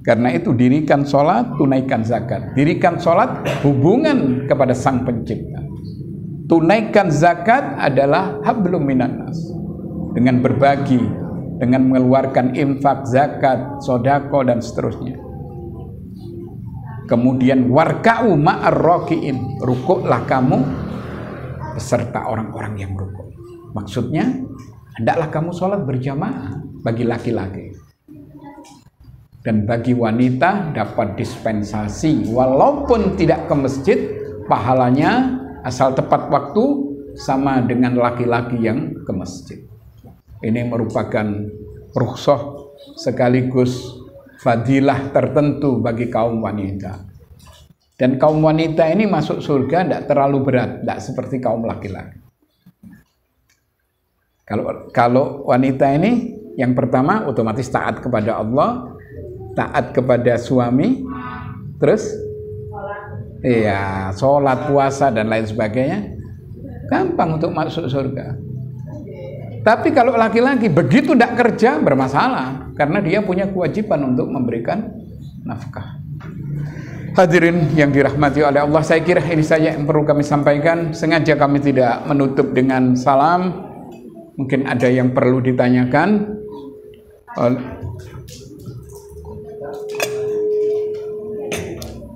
Speaker 1: Karena itu dirikan sholat, tunaikan zakat. Dirikan sholat, hubungan kepada Sang Pencipta. Tunaikan zakat adalah hablum minan nas. Dengan berbagi, dengan mengeluarkan infak, zakat, sodako, dan seterusnya. Kemudian warka'u ma'ar raki'in, rukuklah kamu beserta orang-orang yang rukuk. Maksudnya, hendaklah kamu sholat berjamaah bagi laki-laki. Dan bagi wanita dapat dispensasi, walaupun tidak ke masjid, pahalanya asal tepat waktu sama dengan laki-laki yang ke masjid. Ini merupakan rukhsah sekaligus fadilah tertentu bagi kaum wanita. Dan kaum wanita ini masuk surga tidak terlalu berat, tidak seperti kaum laki-laki. Kalau wanita ini yang pertama otomatis taat kepada Allah, taat kepada suami, terus iya, sholat, puasa dan lain sebagainya, gampang untuk masuk surga. Tapi kalau laki-laki begitu tidak kerja bermasalah, karena dia punya kewajiban untuk memberikan nafkah. Hadirin yang dirahmati oleh Allah, saya kira ini saja yang perlu kami sampaikan. Sengaja kami tidak menutup dengan salam. Mungkin ada yang perlu ditanyakan.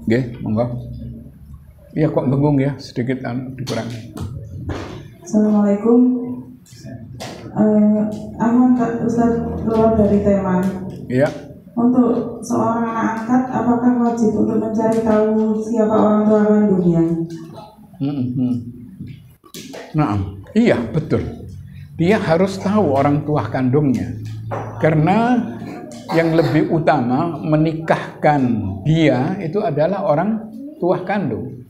Speaker 1: Oke, monggo. Iya kok bengong ya, sedikit dikurangi.
Speaker 2: Assalamualaikum. Ustaz keluar dari tema.
Speaker 1: Iya.
Speaker 2: Untuk seorang anak angkat, apakah wajib untuk mencari tahu siapa orang tua kandungnya?
Speaker 1: Nah, iya betul. Dia harus tahu orang tua kandungnya, karena yang lebih utama menikahkan dia itu adalah orang tua kandung.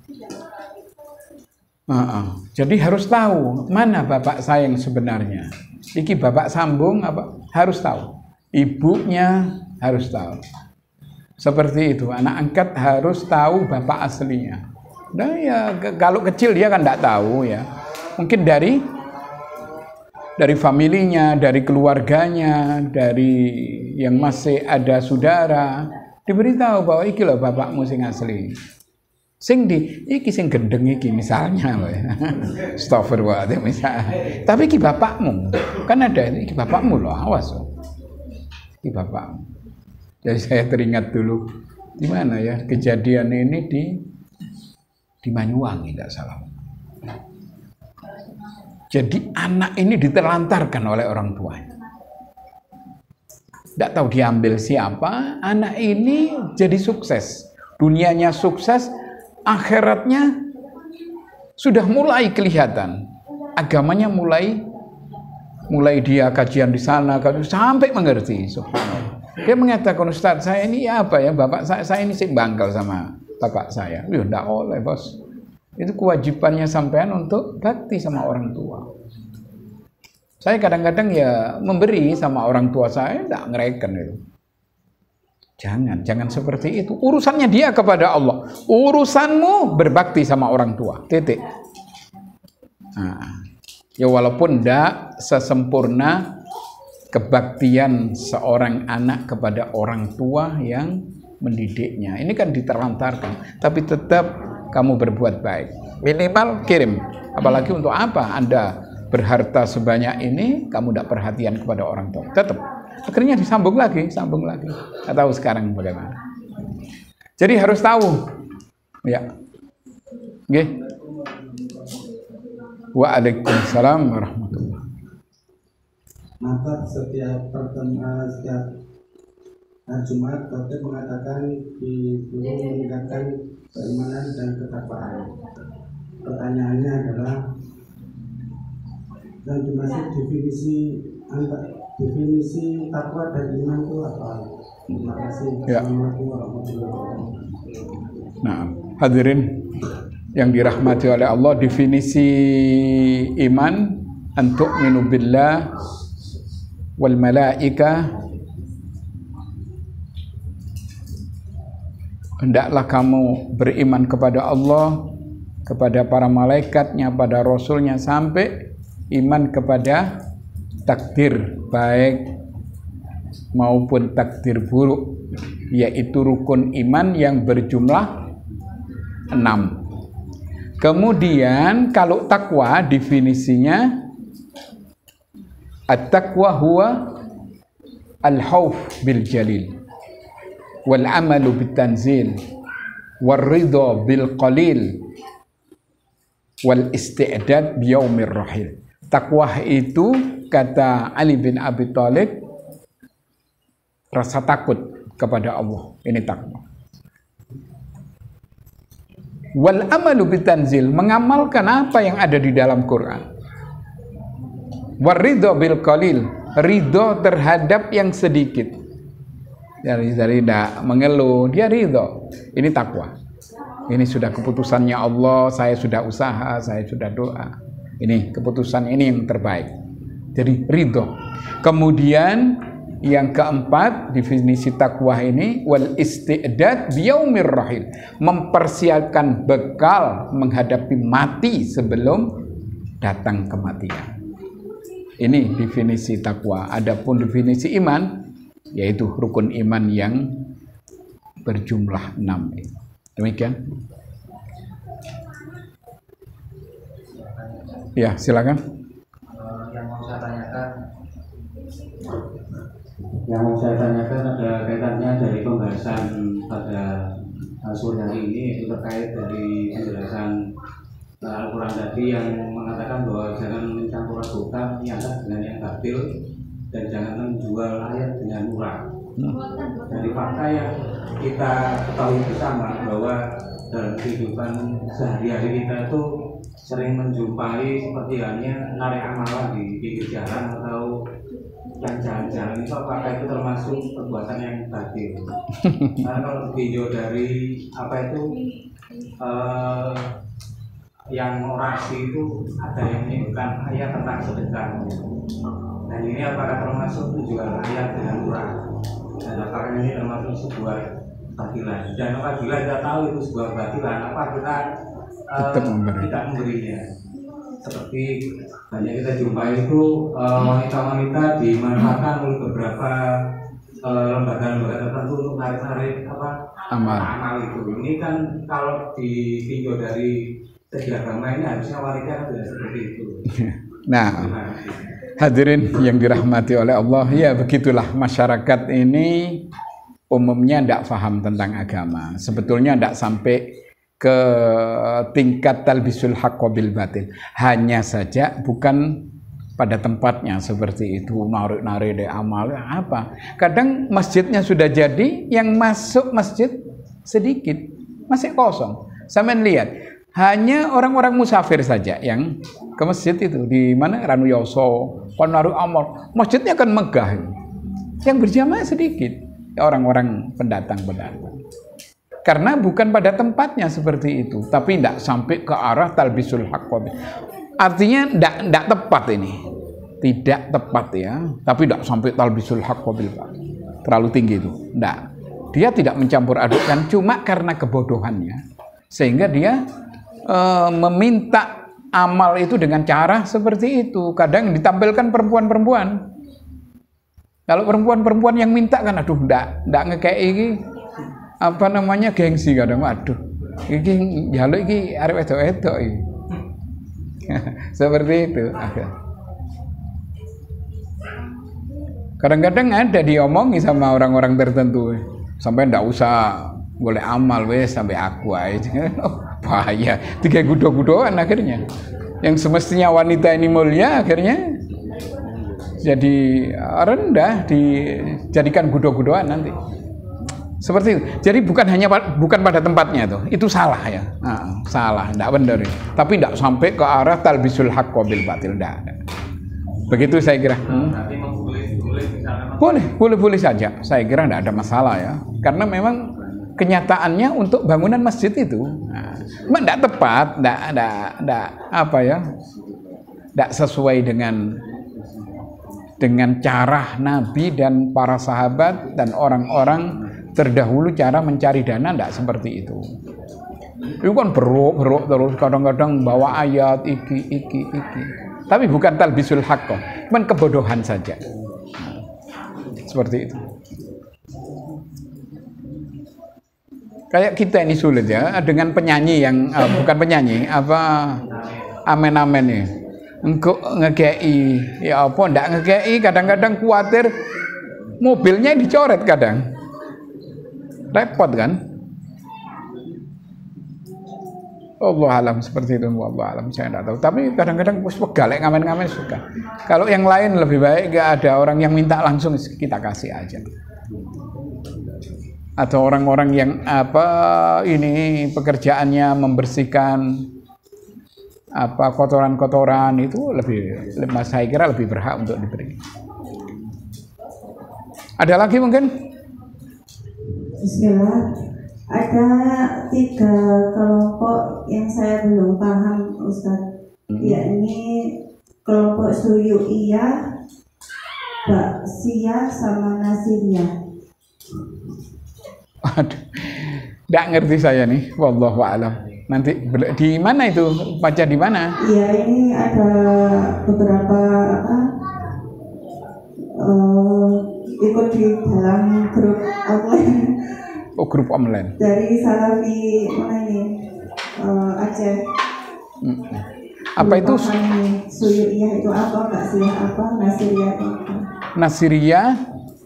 Speaker 1: Jadi harus tahu mana bapak saya yang sebenarnya. Iki bapak sambung apa? Harus tahu. Ibunya harus tahu. Seperti itu, anak angkat harus tahu bapak aslinya. Nah ya, kalau kecil dia kan tidak tahu ya. Mungkin dari familinya, dari keluarganya, dari yang masih ada saudara, diberitahu bahwa iki loh bapakmu sing asli. Iki sing gendeng iki misalnya loh ya. Astagfirullahaladzim misalnya. Tapi iki bapakmu. Kan ada iki bapakmu loh, awas loh. Iki bapakmu. Jadi saya teringat dulu di mana ya kejadian ini di Banyuwangi tidak salah. Jadi anak ini ditelantarkan oleh orang tuanya. Tidak tahu diambil siapa. Anak ini jadi sukses. Dunianya sukses, akhiratnya sudah mulai kelihatan. Agamanya mulai dia kajian di sana sampai mengerti. Subhanallah. Dia mengatakan, Ustaz, saya ini apa ya, bapak saya ini sih bangkel sama bapak saya. Loh, enggak oleh, Bos. Itu kewajibannya sampean untuk bakti sama orang tua. Saya kadang-kadang ya memberi sama orang tua saya, enggak ngereken itu. Jangan seperti itu. Urusannya dia kepada Allah. Urusanmu berbakti sama orang tua. Titik. Nah, ya walaupun enggak sesempurna kebaktian seorang anak kepada orang tua yang mendidiknya. Ini kan diterlantarkan, tapi tetap kamu berbuat baik. Minimal kirim. Apalagi untuk apa Anda berharta sebanyak ini, kamu tidak perhatian kepada orang tua. Tetap. Akhirnya disambung lagi. Nggak tahu sekarang bagaimana. Jadi harus tahu. Ya. Oke. Waalaikumsalam warahmatullahi.
Speaker 3: Maka setiap pertemuan Jumat khotib mengatakan disuruh meningkatkan keimanan dan ketakwaan. Pertanyaannya adalah yang dimaksud definisi takwa dan iman itu apa? Terima kasih. Assalamualaikum warahmatullahi wabarakatuh.
Speaker 1: Nah, hadirin yang dirahmati oleh Allah, definisi iman antuk minu billah wal malaika, hendaklah kamu beriman kepada Allah, kepada para malaikatnya, pada rasulnya, sampai iman kepada takdir baik maupun takdir buruk, yaitu rukun iman yang berjumlah 6. Kemudian kalau takwa definisinya, at-taqwa huwa al-khawf bil jalil wal amalu bit tanzil wal ridha bil qalil wal isti'dad bi yaumir rahil. Takwa itu, kata Ali bin Abi Thalib, rasa takut kepada Allah. Ini takwa. Wal amalu bitanzil, mengamalkan apa yang ada di dalam Quran. Waridho bil qalil, ridho terhadap yang sedikit. Dari tidak mengeluh, dia ridho. Ini takwa. Ini sudah keputusannya Allah, saya sudah usaha, saya sudah doa. Ini keputusan ini yang terbaik. Jadi ridho. Kemudian yang keempat, definisi takwa ini wal isti'dad biyaumir rahil, mempersiapkan bekal menghadapi mati sebelum datang kematian. Ini definisi takwa. Adapun definisi iman, yaitu rukun iman yang berjumlah 6. Demikian. Ya, silakan.
Speaker 3: Yang mau saya tanyakan ada kaitannya dari pembahasan pada sore hari ini, itu terkait dari penjelasan Al-Quran tadi yang mengatakan bahwa jangan mencampur adukan yang sah dengan yang batil dan jangan menjual ayat dengan murah. Dari fakta yang kita ketahui bersama bahwa dalam kehidupan sehari-hari kita itu sering menjumpai seperti halnya narik amalan di pinggir jalan atau yang jalan-jalan itu, apakah itu termasuk perbuatan yang batil? Karena kalau video dari apa itu yang orasi itu ada yang menyebutkan ayat tentang sedekah, dan ini apakah termasuk menjual ayat dengan murah, dan apakah ini termasuk sebuah batilan? Dan apabila kita tahu itu sebuah batilan, apa kita tidak memberinya? Seperti banyak kita jumpai itu wanita-wanita dimanfaatkan oleh beberapa lembaga-lembaga tertentu untuk narik-narik amal itu. Ini kan kalau ditinjau dari segi agama ini harusnya wanita kan tidak seperti itu.
Speaker 1: Nah, hadirin yang dirahmati oleh Allah, ya begitulah masyarakat ini umumnya tidak paham tentang agama. Sebetulnya tidak sampai ke tingkat talbisul haqq bil batil. Hanya saja bukan pada tempatnya seperti itu, narik-narik dari amal apa. Kadang masjidnya sudah jadi, yang masuk masjid sedikit, masih kosong. Sampean lihat, hanya orang-orang musafir saja yang ke masjid itu di mana Ranu Yoso, naruh amal, masjidnya kan megah. Yang berjamaah sedikit, orang-orang pendatang-pendatang. Karena bukan pada tempatnya seperti itu, tapi tidak sampai ke arah talbisul haqq. Artinya tidak tepat ini, tidak tepat ya. Tapi tidak sampai talbisul haqq bil batil, terlalu tinggi itu. Tidak, dia tidak mencampur adukkan, cuma karena kebodohannya, sehingga dia meminta amal itu dengan cara seperti itu. Kadang ditampilkan perempuan-perempuan. Kalau perempuan-perempuan yang minta kan, aduh, tidak ngekei apa namanya gengsi kadang, waduh iki jaluk iki arep wedok-wedok iki. Seperti itu. Kadang-kadang ada diomongi sama orang-orang tertentu, sampai ndak usah boleh amal wes sampai aku aja. Oh, bahaya, tiga gudo-gudoan akhirnya. Yang semestinya wanita ini mulia akhirnya jadi rendah, dijadikan gudo-gudoan nanti. Seperti itu. Jadi bukan pada tempatnya itu salah ya. Nah, salah, tidak benar. Tapi tidak sampai ke arah talbisul haqq bil batil, tidak. Begitu saya kira. Boleh saja. Saya kira tidak ada masalah ya. Karena memang kenyataannya untuk bangunan masjid itu, memang tidak tepat, tidak apa ya, tidak sesuai dengan cara Nabi dan para sahabat dan orang-orang terdahulu cara mencari dana, tidak seperti itu. Itu kan beruk terus, kadang-kadang bawa ayat iki. Tapi bukan talbisul haqq, cuman kebodohan saja. Seperti itu. Kayak kita ini sulit ya, dengan penyanyi yang bukan penyanyi, amen-amen ya. Engkau ngekei, ya apa ndak ngekei, kadang-kadang khawatir mobilnya dicoret kadang. Repot kan? Allah alam seperti itu, Allah alam, saya tidak tahu. Tapi kadang-kadang galek ngamen-ngamen suka. Kalau yang lain lebih baik gak ada orang yang minta langsung kita kasih aja. atau orang-orang yang ini pekerjaannya membersihkan kotoran-kotoran, itu saya kira lebih berhak untuk diberi. Ada lagi mungkin?
Speaker 2: Bismillah. Ada 3 kelompok yang saya belum paham, Ustaz. Yakni kelompok Suyu'iyah, Baksiyah, sama Nasiriyah.
Speaker 1: Aduh, nggak ngerti saya nih, wallahu a'lam. Nanti di mana itu? Baca di mana?
Speaker 2: Iya, ini ada beberapa ikut di dalam grup online.
Speaker 1: Oh, grup online.
Speaker 2: Dari Salafi mana ini? Aceh.
Speaker 1: Apa itu?
Speaker 2: Suyu'iyah itu apa? Baksiyah apa? Nasiriyah itu apa?
Speaker 1: Nasiriyah,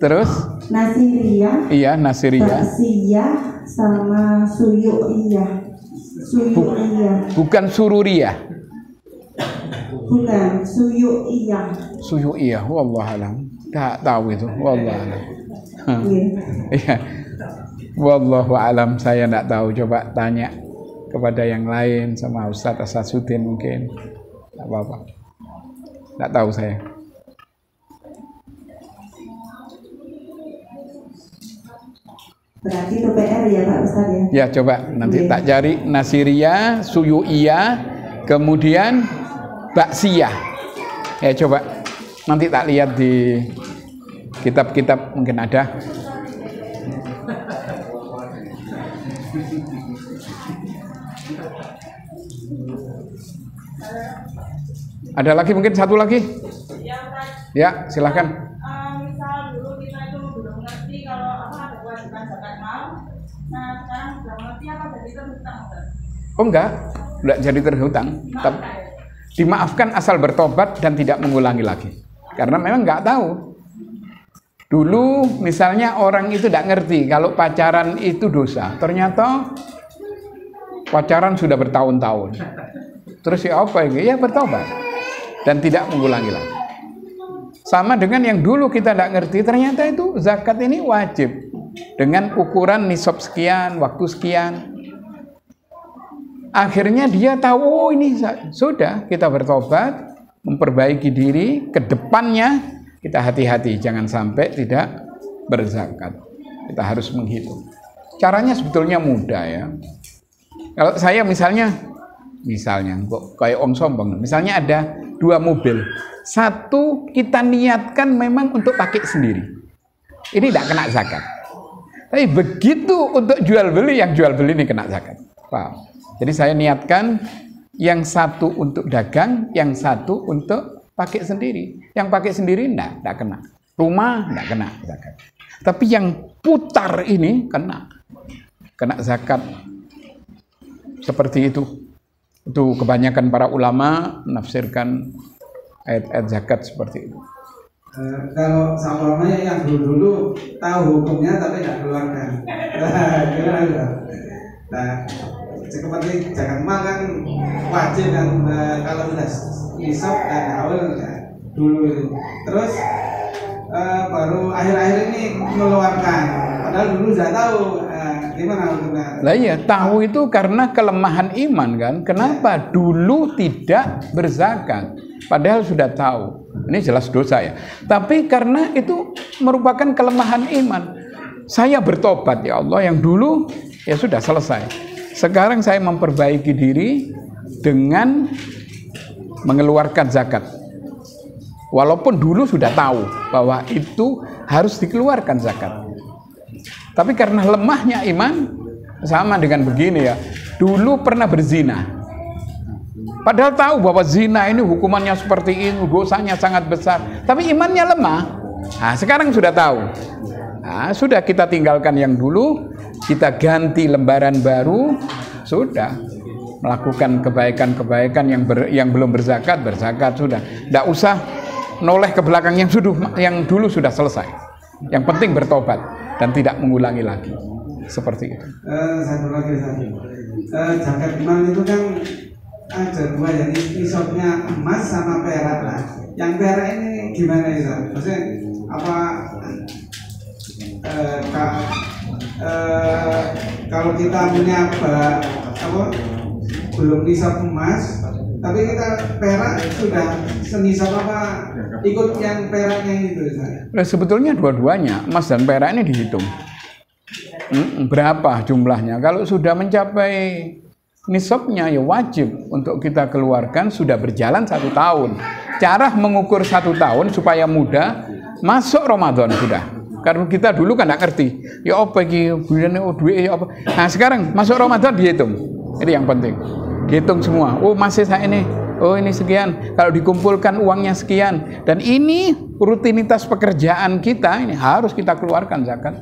Speaker 1: terus?
Speaker 2: Nasiriyah.
Speaker 1: Iya, Nasiriyah.
Speaker 2: Baksiyah sama Suyu'iyah. Suyu'iyah.
Speaker 1: Bukan Sururiyah.
Speaker 2: Bukan, Suyu'iyah.
Speaker 1: Suyu'iyah, wallahu alam. Tak tahu itu, wallahu alam. Iya. Wallahu alam, saya enggak tahu. Coba tanya kepada yang lain, sama Ustadz Asasuddin mungkin. Enggak apa-apa. Enggak tahu saya.
Speaker 2: Berarti itu PR ya Pak Ustadz ya?
Speaker 1: Ya, coba nanti tak cari Nasiriyah, Suyu'iyah, kemudian Baksiyah. Ya, coba nanti tak lihat di kitab-kitab mungkin ada. Ada lagi mungkin satu lagi? Ya, silakan.
Speaker 4: Misal dulu kita itu belum ngerti kalau ada kewajiban zakat mal. Nah, sekarang sudah ngerti apa jadi terhutang?
Speaker 1: Oh enggak jadi terhutang. Dimaafkan asal bertobat dan tidak mengulangi lagi. Karena memang nggak tahu. Dulu misalnya orang itu tidak ngerti kalau pacaran itu dosa. Ternyata pacaran sudah bertahun-tahun. Terus ya apa ini? Ya bertobat dan tidak mengulangi lagi. Sama dengan yang dulu kita tidak ngerti, ternyata itu zakat ini wajib dengan ukuran nisab sekian, waktu sekian. Akhirnya dia tahu, oh ini sudah, kita bertobat, memperbaiki diri, ke depannya kita hati-hati, jangan sampai tidak berzakat. Kita harus menghitung. Caranya sebetulnya mudah ya. Kalau saya misalnya kok kayak om sombong, misalnya ada 2 mobil, satu kita niatkan memang untuk pakai sendiri, ini tidak kena zakat. Tapi begitu untuk jual beli, yang jual beli ini kena zakat. Paham? Jadi saya niatkan yang satu untuk dagang, yang satu untuk pakai sendiri. Yang pakai sendiri tidak kena. Rumah tidak kena zakat. Tapi yang putar ini kena zakat. Seperti itu. Itu kebanyakan para ulama menafsirkan ayat-ayat zakat seperti itu.
Speaker 5: Kalau umpamanya yang dulu tahu hukumnya tapi tidak keluarkan. Nah, seperti zakat mal kan wajib kan, kalau sudah nisab dan haul dulu itu. Terus baru akhir-akhir ini mengeluarkan. Padahal dulu sudah tahu. Gimana hukumnya?
Speaker 1: Lah iya, tahu itu karena kelemahan iman kan. Kenapa dulu tidak berzakat? Padahal sudah tahu. Ini jelas dosa ya. Tapi karena itu merupakan kelemahan iman. Saya bertobat ya Allah, yang dulu ya sudah selesai. Sekarang saya memperbaiki diri dengan mengeluarkan zakat. Walaupun dulu sudah tahu bahwa itu harus dikeluarkan zakat. Tapi karena lemahnya iman, sama dengan begini ya. Dulu pernah berzina. Padahal tahu bahwa zina ini hukumannya seperti ini, dosanya sangat besar. Tapi imannya lemah. Nah, sekarang sudah tahu. Nah, sudah kita tinggalkan yang dulu, kita ganti lembaran baru, sudah melakukan kebaikan-kebaikan yang belum berzakat sudah. Tidak usah noleh ke belakang yang dulu sudah selesai. Yang penting bertobat dan tidak mengulangi lagi. Seperti itu.
Speaker 5: Satu lagi. Zakat mal itu kan ada 2 ya, nisabnya emas sama perak lah. Yang perak ini gimana ya? Maksudnya apa kalau kita punya belum nisab emas, tapi kita perak sudah senisab apa ikut yang peraknya itu.
Speaker 1: Nah, sebetulnya dua-duanya emas dan perak ini dihitung. Berapa jumlahnya? Kalau sudah mencapai nisabnya ya wajib untuk kita keluarkan, sudah berjalan 1 tahun. Cara mengukur 1 tahun supaya mudah masuk Ramadan sudah. Karena kita dulu kan nggak ngerti. Ya apa iki bulan duit ya apa. Nah sekarang masuk Ramadan dihitung. Ini yang penting. Dihitung semua. Oh masih saya ini. Oh ini sekian. Kalau dikumpulkan uangnya sekian. Dan ini rutinitas pekerjaan kita ini harus kita keluarkan zakat.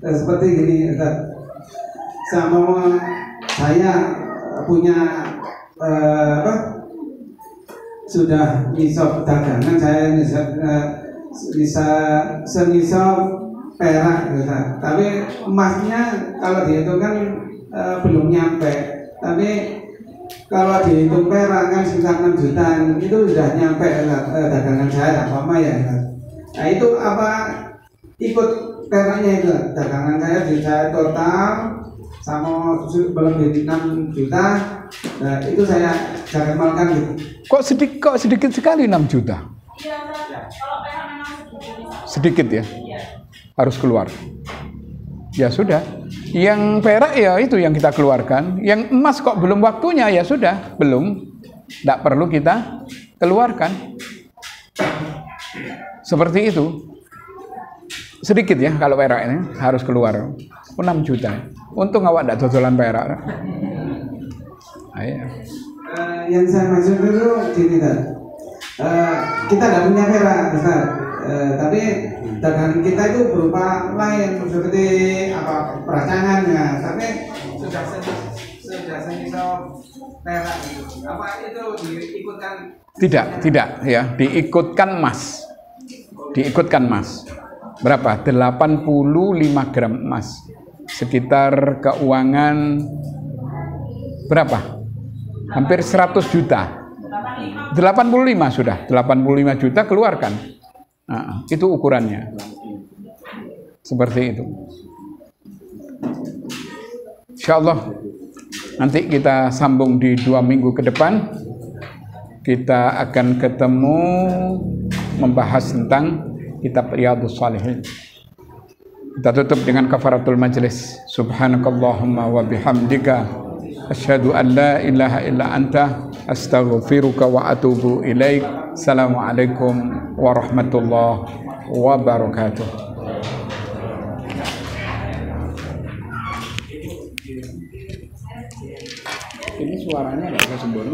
Speaker 5: Seperti gini, sama saya punya sudah nisab dagangan, saya senisab perak, tapi emasnya kalau dihitung kan belum nyampe, tapi kalau dihitung perak kan sekitar 6 juta itu sudah nyampe dagangan saya apa ya. Nah itu apa ikut peraknya itu dagangan saya total sama belum jadi 6 juta. Nah itu saya malkan gitu.
Speaker 1: Kok sedikit sekali 6 juta?
Speaker 4: Iya, kalau perak memang
Speaker 1: sedikit ya? Harus keluar. Ya sudah. Yang perak ya itu yang kita keluarkan. Yang emas kok belum waktunya ya sudah, belum. Tidak perlu kita keluarkan. Seperti itu. Sedikit ya kalau perak ini harus keluar 6 juta. Untung awak tidak dodolan perak. Ayo.
Speaker 5: Yang saya maksud dulu gini kan, kita tidak punya perak besar, tapi dagangan kita itu berupa lain seperti apa peracangan ya, tapi sudah senisab perak itu. Apa itu diikutkan?
Speaker 1: Tidak ya, diikutkan emas. Diikutkan emas. Berapa? 85 gram emas. Sekitar keuangan berapa? Hampir 100 juta. 85 sudah. 85 juta keluarkan. Nah, itu ukurannya. Seperti itu. Insyaallah nanti kita sambung di 2 minggu ke depan. Kita akan ketemu membahas tentang kitab Riyadhus Shalihin. Kita tutup dengan kafaratul majlis. Subhanakallahumma wa bihamdika asyhadu an la ilaha illa anta astaghfiruka wa atubu ilaik. Assalamualaikum warahmatullahi wabarakatuh. Ini suaranya agak sembunyi.